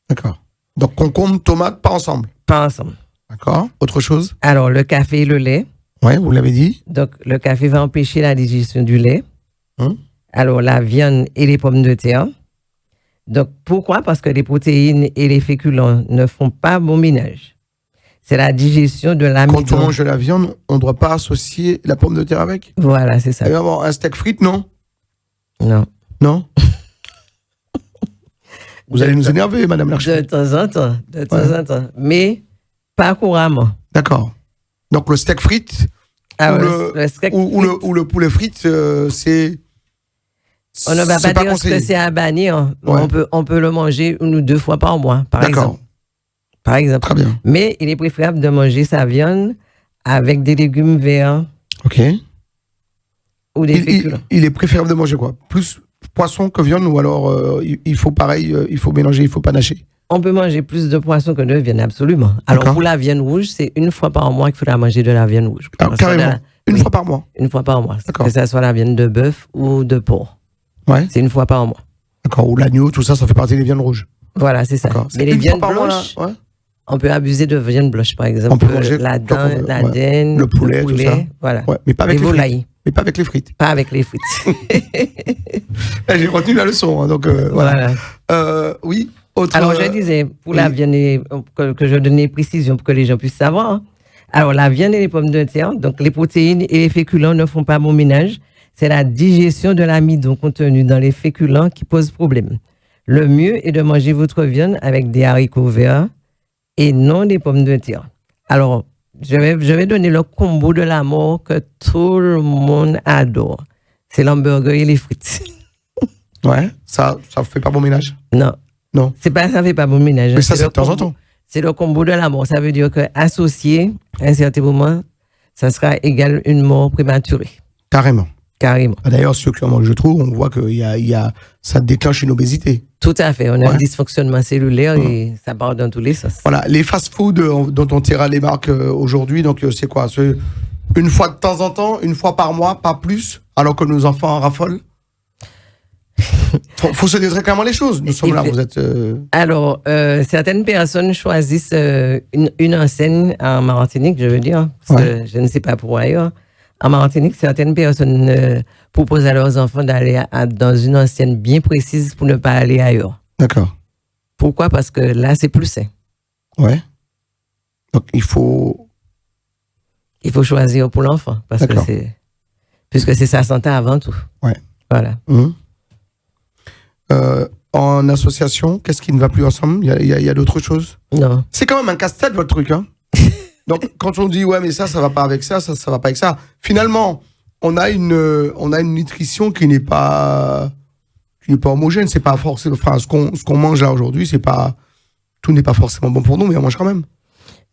D'accord. Donc, concombre, tomate, pas ensemble? Pas ensemble. D'accord. Autre chose? Alors, le café et le lait. Oui, vous l'avez dit. Donc, le café va empêcher la digestion du lait. Alors, la viande et les pommes de terre. Donc, pourquoi? Parce que les protéines et les féculents ne font pas bon ménage. C'est la digestion de l'amidon. Quand on mange de la viande, on ne doit pas associer la pomme de terre avec? Voilà, c'est ça. Et avoir un steak frites, non? Non. Non? Vous allez nous énerver, madame l'architecte. De temps en temps. Mais pas couramment. D'accord. Donc, le steak frites ou le poulet frites, c'est... On ne va pas dire que c'est à bannir. Ouais. On peut le manger 1 ou 2 fois par mois, par exemple. Par exemple. Très bien. Mais il est préférable de manger sa viande avec des légumes verts. OK. Ou des féculents. Il est préférable de manger quoi? Plus poisson que viande ou alors il faut pareil, il faut mélanger, il faut panacher? On peut manger plus de poisson que de viande, absolument. Alors pour la viande rouge, c'est 1 fois par mois qu'il faudra manger de la viande rouge. Ah, carrément. Une fois par mois? 1 fois par mois. Que ce soit la viande de bœuf ou de porc. Ouais. C'est 1 fois par mois. D'accord. Ou l'agneau, tout ça, ça fait partie des viandes rouges. Voilà, c'est ça. Mais les viandes blanches, on peut abuser de viande blanche, par exemple. On peut manger la dinde, le poulet, tout ça. Voilà. Ouais, mais pas avec les frites. Mais pas avec les frites. Pas avec les frites. J'ai retenu la leçon, hein, donc voilà. Oui. Alors, je disais, pour la viande, que je donnais précision pour que les gens puissent savoir. Hein. Alors, la viande et les pommes de terre, donc les protéines et les féculents ne font pas bon ménage. C'est la digestion de l'amidon contenu dans les féculents qui pose problème. Le mieux est de manger votre viande avec des haricots verts et non des pommes de terre. Alors, je vais donner le combo de la mort que tout le monde adore. C'est l'hamburger et les frites. Ouais, ça fait pas bon ménage? Non. Non. Ça fait pas bon ménage. Mais ça, c'est de temps en temps. C'est le combo de la mort. Ça veut dire qu'associé, à un certain moment, ça sera égal une mort prématurée. Carrément. Carrément. D'ailleurs, ceux qui en mangent trop, on voit que ça déclenche une obésité. Tout à fait. On a un dysfonctionnement cellulaire et ça part dans tous les sens. Voilà. Les fast-food dont on tire les marques aujourd'hui, donc c'est quoi? C'est une fois de temps en temps, 1 fois par mois, pas plus, alors que nos enfants en raffolent? Faut se dire très clairement les choses. Nous sommes là, vous êtes... Alors, certaines personnes choisissent une enseigne en Martinique, je veux dire, parce que je ne sais pas pour ailleurs. En Martinique, certaines personnes proposent à leurs enfants d'aller dans une enseigne bien précise pour ne pas aller ailleurs. D'accord. Pourquoi? Parce que là, c'est plus sain. Ouais. Donc, il faut choisir pour l'enfant. Puisque c'est sa santé avant tout. Ouais. Voilà. En association, qu'est-ce qui ne va plus ensemble? Il y a d'autres choses? Non. C'est quand même un casse-tête, votre truc, hein. Donc, quand on dit, ouais, mais ça va pas avec ça va pas avec ça. Finalement, on a une nutrition qui n'est pas homogène. C'est pas forcément, enfin, ce qu'on mange là aujourd'hui, tout n'est pas forcément bon pour nous, mais on mange quand même.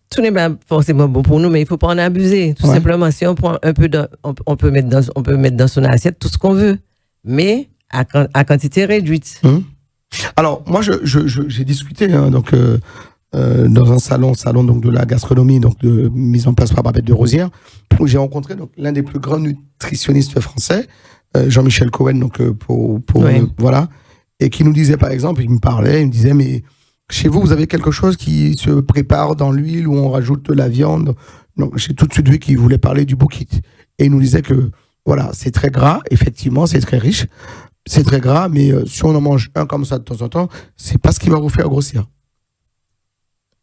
Tout n'est pas forcément bon pour nous, mais il faut pas en abuser. Tout simplement, si on prend un peu on peut mettre dans son assiette tout ce qu'on veut, mais à quantité réduite. Alors, moi, j'ai discuté, hein, donc, dans un salon donc de la gastronomie, donc de mise en place par Babette de Rosière, où j'ai rencontré donc l'un des plus grands nutritionnistes français, Jean-Michel Cohen, donc voilà, et qui nous disait, par exemple, il me disait, mais chez vous avez quelque chose qui se prépare dans l'huile où on rajoute de la viande. Donc j'ai tout de suite vu qu'il voulait parler du bouquet, et il nous disait que voilà, c'est très gras, effectivement, c'est très riche, c'est très gras, mais si on en mange un comme ça de temps en temps, c'est pas ce qui va vous faire grossir.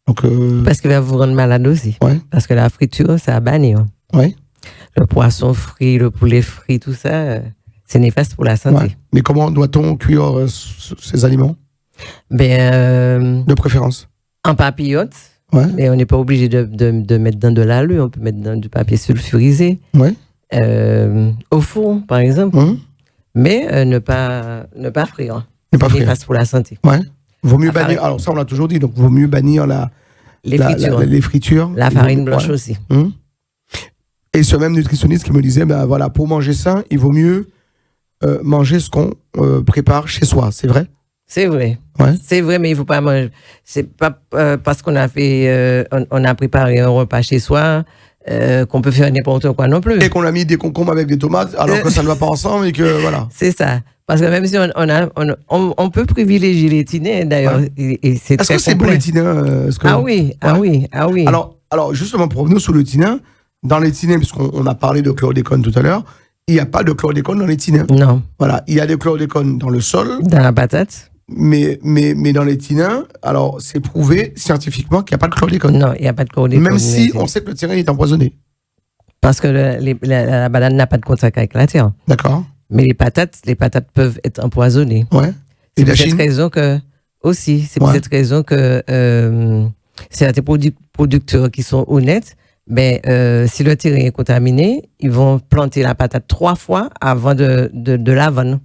Donc, parce qu'il va vous rendre malade aussi. Ouais. Parce que la friture, c'est à bannir. Ouais. Le poisson frit, le poulet frit, tout ça, c'est néfaste pour la santé. Ouais. Mais comment doit-on cuire ces aliments? De préférence en papillote. Ouais. Mais on n'est pas obligé de mettre dans de l'alu, on peut mettre dans du papier sulfurisé. Ouais. Au four, par exemple. Mais ne pas frire. Ne pas frire. C'est néfaste pour la santé. Ouais. Vaut mieux bannir, alors ça on l'a toujours dit, donc vaut mieux bannir les fritures. La farine blanche aussi. Et ce même nutritionniste qui me disait, ben voilà, pour manger sain, il vaut mieux manger ce qu'on prépare chez soi, c'est vrai? C'est vrai. Ouais. C'est vrai, mais il ne faut pas manger. C'est pas parce qu'on a fait, on a préparé un repas chez soi qu'on peut faire n'importe quoi non plus. Et qu'on a mis des concombres avec des tomates, alors que ça ne va pas ensemble et que voilà. C'est ça. Parce que même si on peut privilégier les tinets, d'ailleurs, et c'est Est-ce que c'est bon les tinets? Ah oui. Alors justement, pour revenir sur le tinin, dans les tinets, puisqu'on a parlé de chlordécone tout à l'heure, il n'y a pas de chlordécone dans les tinins. Non. Voilà, il y a des chlordécone dans le sol. Dans la patate. Mais dans les tinins, alors c'est prouvé scientifiquement qu'il n'y a pas de chlordécone. Non, il n'y a pas de chlordécone. Même si on sait que le tinin est empoisonné. Parce que la banane n'a pas de contact avec la terre. D'accord. Mais les patates peuvent être empoisonnées. Ouais. C'est pour cette raison que certains producteurs qui sont honnêtes, si le terrain est contaminé, ils vont planter la patate 3 fois avant de la vendre.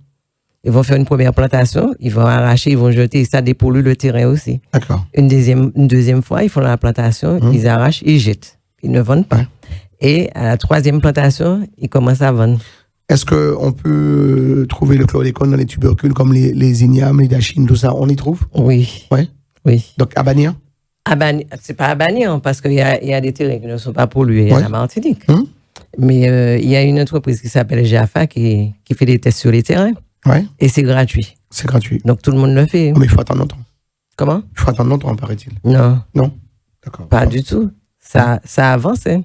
Ils vont faire une première plantation, ils vont arracher, ils vont jeter, ça dépollue le terrain aussi. D'accord. Une deuxième fois, ils font la plantation, ils arrachent, ils jettent. Ils ne vendent pas. Ouais. Et à la 3e plantation, ils commencent à vendre. Est-ce qu'on peut trouver le chlordécone dans les tubercules comme les ignames, les dachines, tout ça? On y trouve? Oui. Ouais. Oui. Donc à bannir? C'est pas à bannir, parce qu'il y a des terrains qui ne sont pas pollués à la Martinique. Mais il y a une entreprise qui s'appelle Jaffa qui fait des tests sur les terrains. Ouais. Et c'est gratuit. C'est gratuit. Donc tout le monde le fait. Mais il faut attendre longtemps. Comment? Il faut attendre longtemps, paraît-il. Non. Non? D'accord. Pas du tout. Ça avance. Hein.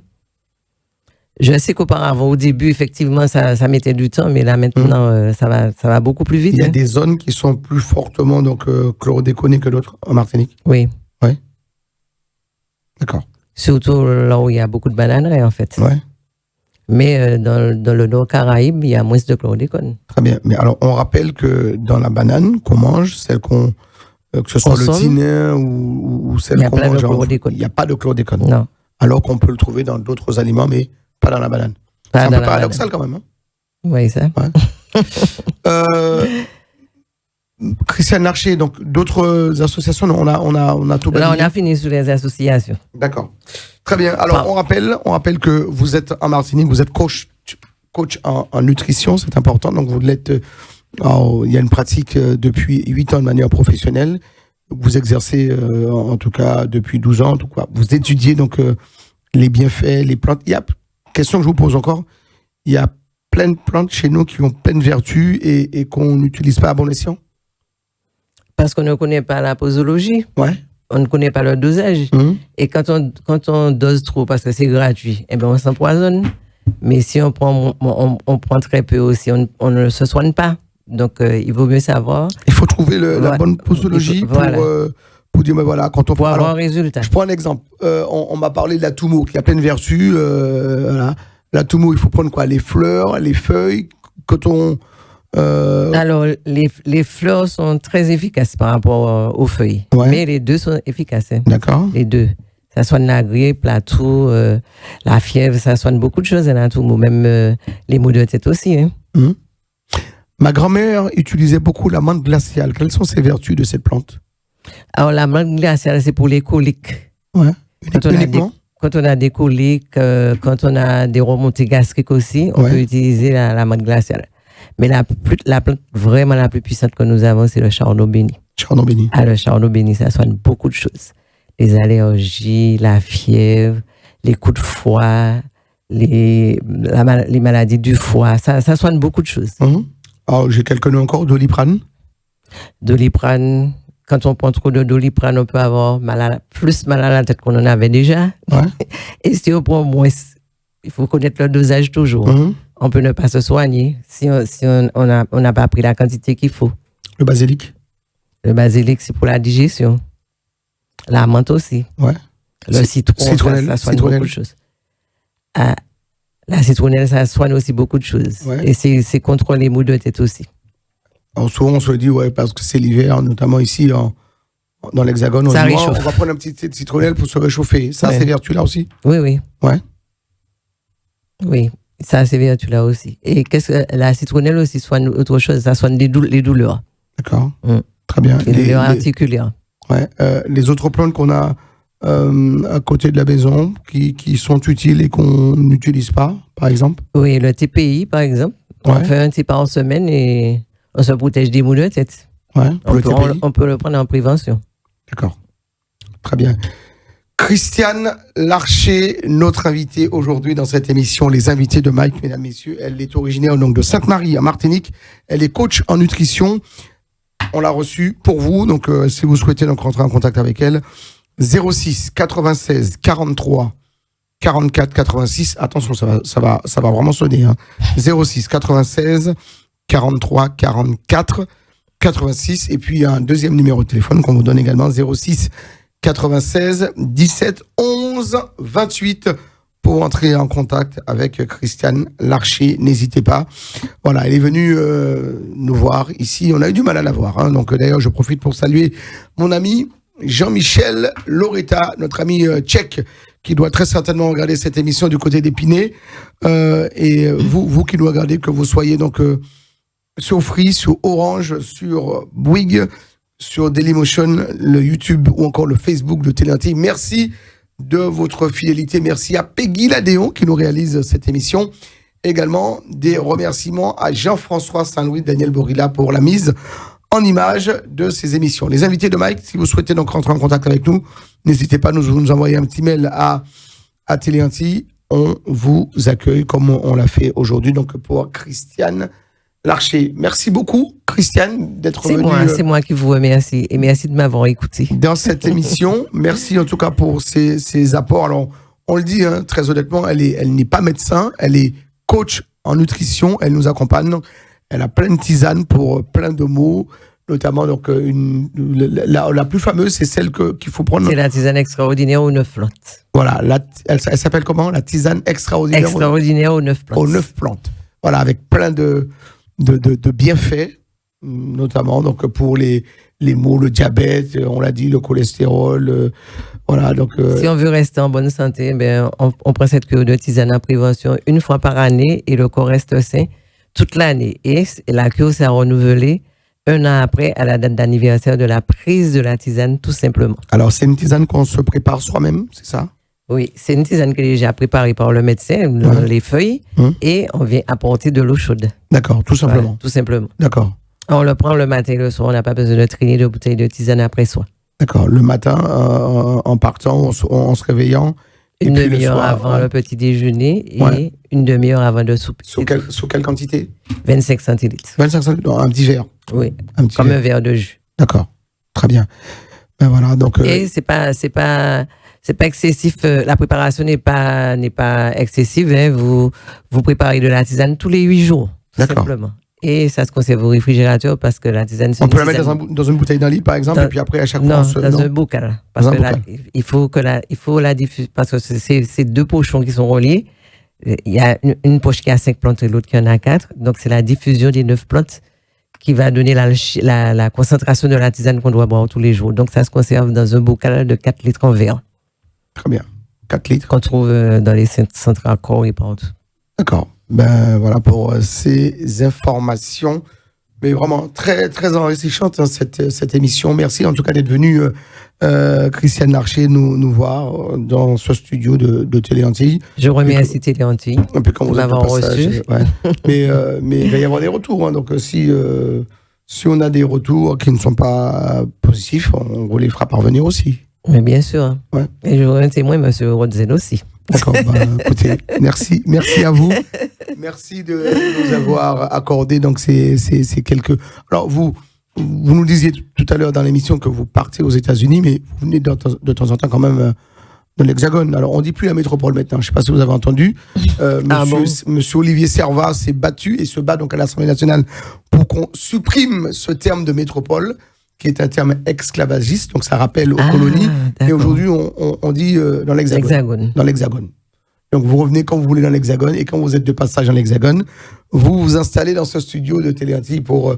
Je sais qu'auparavant, au début, effectivement, ça mettait du temps, mais là, maintenant, ça va beaucoup plus vite. Il y a des zones qui sont plus fortement chlordéconées que d'autres en Martinique? Oui. Ouais. D'accord. Surtout là où il y a beaucoup de bananeries, en fait. Ouais. Mais dans le Nord Caraïbe, il y a moins de chlordécone. Très bien. Mais alors, on rappelle que dans la banane qu'on mange, celle que ce soit le tinin ou celle qu'on mange, il n'y a pas de chlordécone. Non. Alors qu'on peut le trouver dans d'autres aliments, mais pas dans la banane. C'est un peu paradoxal quand même. Hein? Oui, ça. Ouais. Christiane Larcher, donc d'autres associations, on a tout balayé. Là, on a fini sur les associations. D'accord. Très bien. Alors, on rappelle que vous êtes en Martinique, vous êtes coach en nutrition, c'est important. Donc, vous l'êtes. Il y a une pratique depuis 8 ans de manière professionnelle. Vous exercez, en tout cas, depuis 12 ans. Tout quoi. Vous étudiez donc les bienfaits, les plantes. Il y a question que je vous pose encore. Il y a plein de plantes chez nous qui ont plein de vertus et qu'on n'utilise pas à bon escient. Parce qu'on ne connaît pas la posologie. Ouais. On ne connaît pas le dosage. Et quand on dose trop, parce que c'est gratuit, eh ben on s'empoisonne. Mais si on prend très peu aussi, on ne se soigne pas. Donc, il vaut mieux savoir. Il faut trouver la bonne posologie pour dire, mais voilà, quand on pour avoir un résultat. Je prends un exemple. On m'a parlé de la Toumo, qui a plein de vertus. Voilà. La Toumo, il faut prendre quoi? Les fleurs, les feuilles, coton. Alors, les fleurs sont très efficaces par rapport aux feuilles. Ouais. Mais les deux sont efficaces. Hein. D'accord. Les deux. Ça soigne la grippe, la toux, la fièvre, ça soigne beaucoup de choses, la Toumo, même les maux de tête aussi. Hein. Ma grand-mère utilisait beaucoup la menthe glaciale. Quelles sont ces vertus de cette plante? Alors, la menthe glaciale, c'est pour les coliques. Ouais. Quand on a des coliques, quand on a des remontées gastriques aussi, on peut utiliser la menthe glaciale. Mais la plante vraiment la plus puissante que nous avons, c'est le chardon béni. Chardon béni. Ah, le chardon béni, ça soigne beaucoup de choses. Les allergies, la fièvre, les coups de foie, les maladies du foie, ça soigne beaucoup de choses. Alors, j'ai quelques noms encore, Doliprane. Doliprane, quand on prend trop de Doliprane, on peut avoir plus mal à la tête qu'on en avait déjà. Ouais. Et si on prend moins, il faut connaître le dosage toujours. On peut ne pas se soigner si on n'a pas pris la quantité qu'il faut. Le basilic? Le basilic, c'est pour la digestion. La menthe aussi. Ouais. Le citron, ça soigne beaucoup de choses. La citronnelle, ça soigne aussi beaucoup de choses. Ouais. Et c'est contre les maux de tête aussi. Alors souvent, on se dit, parce que c'est l'hiver, notamment ici, dans l'Hexagone, on va prendre un petit thé de citronnelle pour se réchauffer. Ça, c'est vertu là aussi? Oui, oui. Ouais. Oui, ça, c'est vertu là aussi. Et la citronnelle aussi soigne autre chose, ça soigne les douleurs. D'accord. Très bien. Les douleurs articulaires. Ouais. Les autres plantes qu'on a à côté de la maison, qui sont utiles et qu'on n'utilise pas, par exemple? Oui, le TPI, par exemple. On fait un thé par semaine et on se protège des maux de tête. Ouais, on peut le prendre en prévention. D'accord. Très bien. Christiane Larcher, notre invitée aujourd'hui dans cette émission, Les Invités de Mike, mesdames, messieurs. Elle est originaire donc de Sainte-Marie, en Martinique. Elle est coach en nutrition. On l'a reçue pour vous. Donc, si vous souhaitez donc rentrer en contact avec elle, 06 96 43 44 86. Attention, ça va vraiment sonner. 06 96 43 44 86. Et puis, il y a un deuxième numéro de téléphone qu'on vous donne également, 06 96 17 11 28 pour entrer en contact avec Christiane Larcher. N'hésitez pas. Voilà, elle est venue nous voir ici. On a eu du mal à la voir. Donc, d'ailleurs, je profite pour saluer mon ami Jean-Michel Loretta, notre ami tchèque, qui doit très certainement regarder cette émission du côté d'Épinay. Et vous qui nous regardez, que vous soyez donc sur Free, sur Orange, sur Bouygues, sur Dailymotion, le YouTube ou encore le Facebook de Téléanti. Merci de votre fidélité. Merci à Peggy Ladéon qui nous réalise cette émission. Également des remerciements à Jean-François Saint-Louis, Daniel Borilla pour la mise en image de ces émissions. Les invités de Mike, si vous souhaitez donc rentrer en contact avec nous, n'hésitez pas à nous envoyer un petit mail à Téléanti. On vous accueille comme on l'a fait aujourd'hui donc pour Christiane Larcher. Merci beaucoup, Christiane, d'être venue. C'est moi qui vous remercie et merci de m'avoir écouté. Dans cette émission, merci en tout cas pour ces apports. Alors, on le dit très honnêtement, elle n'est pas médecin, elle est coach en nutrition, elle nous accompagne. Elle a plein de tisanes pour plein de mots, notamment donc la plus fameuse, c'est celle qu'il faut prendre. C'est la tisane extraordinaire aux 9 plantes. Voilà, elle s'appelle comment? La tisane extraordinaire. Extraordinaire aux 9 plantes. Aux 9 plantes. Voilà, avec plein de bienfaits, notamment donc pour les maux, le diabète, on l'a dit, le cholestérol, voilà. Donc si on veut rester en bonne santé, on prend cette cure de tisane en prévention une fois par année et le corps reste sain toute l'année. Et la cure s'est renouvelée un an après, à la date d'anniversaire de la prise de la tisane, tout simplement. Alors c'est une tisane qu'on se prépare soi-même, c'est ça? Oui, c'est une tisane qui est déjà préparée par le médecin, les feuilles, et on vient apporter de l'eau chaude. D'accord, tout simplement. Voilà, tout simplement. D'accord. On le prend le matin et le soir, on n'a pas besoin de traîner de bouteilles de tisane après soi. D'accord, le matin, en partant, en se réveillant. Une demi-heure avant le petit déjeuner et une demi-heure avant de souper. Sous quelle quantité? 25 centilitres. 25 centilitres, un petit verre. Oui, comme un verre de jus. D'accord, très bien. Ben voilà, donc. Et c'est pas excessif. La préparation n'est pas excessive. Vous préparez de la tisane tous les 8 jours, tout simplement. et ça se conserve au réfrigérateur parce que la tisane... On peut la mettre dans une bouteille d'un litre, par exemple, et puis après, à chaque fois... Dans un bocal. Parce que il faut la diffuser, parce que c'est 2 pochons qui sont reliés. Il y a une poche qui a 5 plantes et l'autre qui en a 4. Donc, c'est la diffusion des 9 plantes qui va donner la concentration de la tisane qu'on doit boire tous les jours. Donc, ça se conserve dans un bocal de 4 litres en verre. Très bien. 4 litres. Qu'on trouve dans les centres à corps et partout. D'accord. Ben voilà pour ces informations. Mais vraiment très, très enrichissante cette émission. Merci en tout cas d'être venu, Christiane Larcher, nous voir dans ce studio de Télé Antilles. Je remercie Télé Antilles de m'avoir reçu. Ouais. mais il va y avoir des retours. Hein. Donc si on a des retours qui ne sont pas positifs, on vous les fera parvenir aussi. Mais bien sûr. Ouais. Et je remercie moi, M. Rodzen aussi. D'accord, écoutez, merci à vous. Merci de nous avoir accordé donc ces quelques... Alors vous nous disiez tout à l'heure dans l'émission que vous partez aux États-Unis, mais vous venez de temps en temps quand même dans l'Hexagone. Alors on dit plus la métropole maintenant, je ne sais pas si vous avez entendu. Monsieur Olivier Servat s'est battu et se bat donc à l'Assemblée nationale pour qu'on supprime ce terme de métropole, qui est un terme esclavagiste, donc ça rappelle aux colonies. D'accord. Et aujourd'hui, on dit dans l'Hexagone. Dans l'Hexagone. Donc vous revenez quand vous voulez dans l'Hexagone, et quand vous êtes de passage dans l'Hexagone, vous vous installez dans ce studio de Télé Antilles pour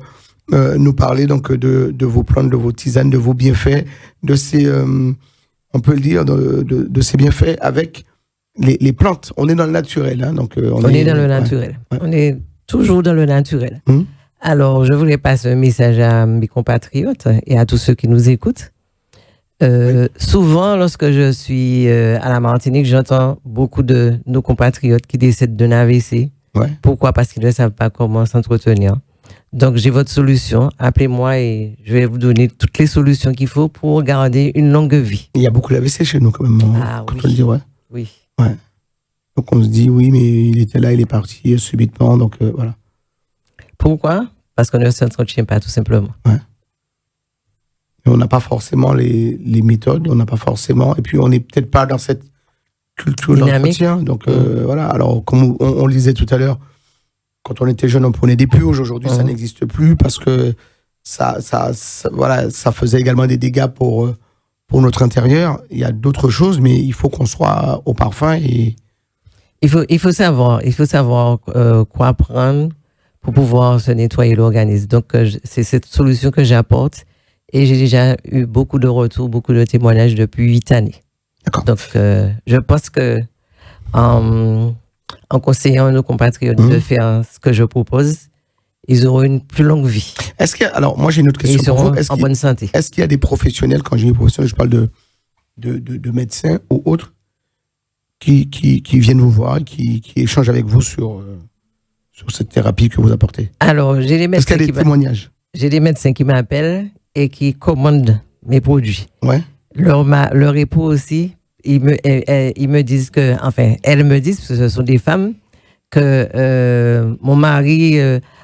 nous parler donc de vos plantes, de vos tisanes, de vos bienfaits, de ces, on peut le dire, de ces bienfaits avec les plantes. On est dans le naturel. Hein, donc on est dans le naturel. Ouais. On est toujours dans le naturel. Alors, je voulais passer un message à mes compatriotes et à tous ceux qui nous écoutent. Souvent, lorsque je suis à la Martinique, j'entends beaucoup de nos compatriotes qui décèdent d'un AVC. Ouais. Pourquoi? Parce qu'ils ne savent pas comment s'entretenir. Donc, j'ai votre solution. Appelez-moi et je vais vous donner toutes les solutions qu'il faut pour garder une longue vie. Il y a beaucoup d'AVC chez nous, quand même. Quand on le dit, ouais. Oui. Ouais. Donc, on se dit, oui, mais il était là, il est parti subitement. Donc, voilà. Pourquoi? Parce qu'on ne s'entretient pas, tout simplement. Ouais. Et on n'a pas forcément les méthodes, on n'a pas forcément... Et puis, on n'est peut-être pas dans cette culture d'entretien. Donc, voilà. Alors, comme on le disait tout à l'heure, quand on était jeune, on prenait des purges. Aujourd'hui, ça n'existe plus parce que ça faisait également des dégâts pour notre intérieur. Il y a d'autres choses, mais il faut qu'on soit au parfum. Et... Il faut savoir quoi prendre pour pouvoir se nettoyer l'organisme. Donc, c'est cette solution que j'apporte et j'ai déjà eu beaucoup de retours, beaucoup de témoignages depuis 8 années. D'accord. Donc, je pense que en conseillant nos compatriotes de faire ce que je propose, ils auront une plus longue vie. Alors, moi, j'ai une autre question. Ils seront en bonne santé. Est-ce qu'il y a des professionnels, quand je dis professionnels, je parle de médecins ou autres, qui viennent vous voir, qui échangent avec vous sur cette thérapie que vous apportez? Alors, j'ai des médecins. Est-ce qu'il y a des témoignages? J'ai des médecins qui m'appellent et qui commandent mes produits. Ouais. Leur époux aussi, ils me disent que, enfin, elles me disent, parce que ce sont des femmes, que mon mari,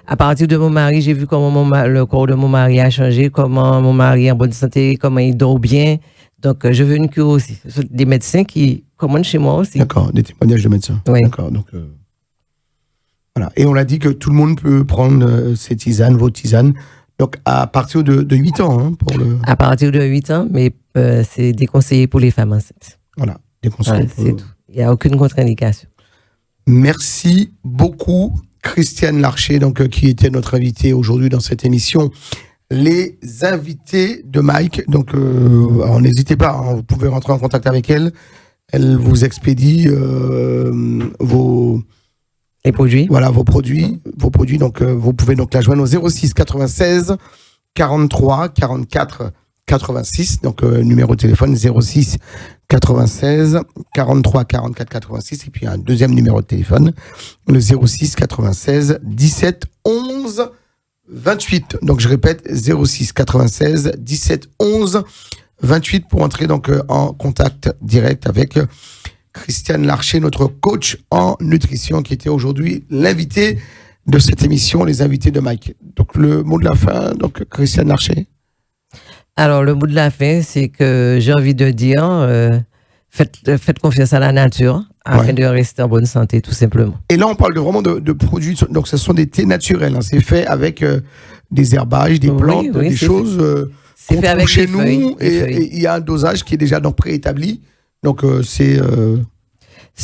à partir de mon mari, j'ai vu comment le corps de mon mari a changé, comment mon mari est en bonne santé, comment il dort bien. Donc, je veux une cure aussi. Ce sont des médecins qui commandent chez moi aussi. D'accord, des témoignages de médecins. Oui. D'accord, donc... Voilà. Et on l'a dit que tout le monde peut prendre ces tisanes, vos tisanes, donc à partir de 8 ans. Hein, À partir de 8 ans, mais c'est déconseillé pour les femmes enceintes. Voilà, déconseillé. Voilà, c'est tout. Il n'y a aucune contre-indication. Merci beaucoup, Christiane Larcher, donc, qui était notre invitée aujourd'hui dans cette émission. Les invités de Mike, donc alors, n'hésitez pas, hein, vous pouvez rentrer en contact avec elle. Elle vous expédie les produits. Voilà, vos produits. Donc, vous pouvez donc la joindre au 06 96 43 44 86. Donc, numéro de téléphone 06 96 43 44 86. Et puis, un deuxième numéro de téléphone, le 06 96 17 11 28. Donc, je répète, 06 96 17 11 28 pour entrer donc en contact direct avec Christiane Larcher, notre coach en nutrition, qui était aujourd'hui l'invité de cette émission, les invités de Mike. Donc, le mot de la fin, donc, Christiane Larcher. Alors, le mot de la fin, c'est que j'ai envie de dire, faites confiance à la nature, afin de rester en bonne santé, tout simplement. Et là, on parle vraiment de produits, donc ce sont des thés naturels, hein. C'est fait avec des herbages, des plantes, des choses qu'on trouve chez nous, et il y a un dosage qui est déjà donc préétabli. Donc c'est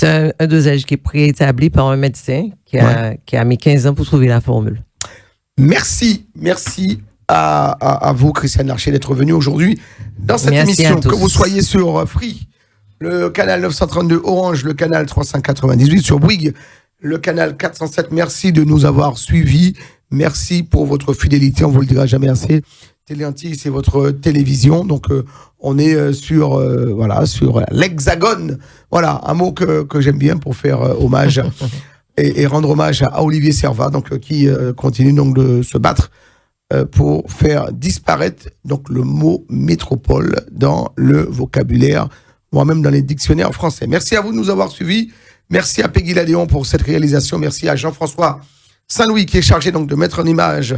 un dosage qui est préétabli par un médecin qui a mis 15 ans pour trouver la formule. Merci à vous, Christiane Larcher, d'être venu aujourd'hui dans cette émission. Que vous soyez sur Free, le canal 932 Orange, le canal 3598 sur Bouygues, le canal 407. Merci de nous avoir suivis. Merci pour votre fidélité. On vous le dira jamais assez. Télé Antilles, c'est votre télévision. Donc, on est sur l'Hexagone. Voilà, un mot que j'aime bien pour faire hommage et rendre hommage à Olivier Servat, donc, qui continue donc de se battre pour faire disparaître donc, le mot métropole dans le vocabulaire, voire même dans les dictionnaires français. Merci à vous de nous avoir suivis. Merci à Peggy Ladéon pour cette réalisation. Merci à Jean-François Saint-Louis qui est chargé donc de mettre en image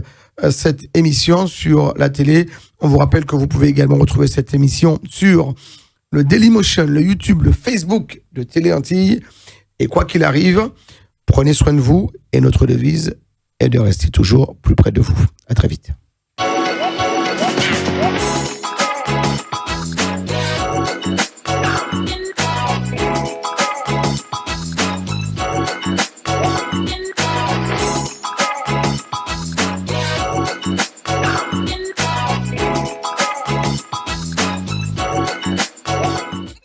cette émission sur la télé. On vous rappelle que vous pouvez également retrouver cette émission sur le Dailymotion, le YouTube, le Facebook de Télé Antilles. Et quoi qu'il arrive, prenez soin de vous et notre devise est de rester toujours plus près de vous. À très vite.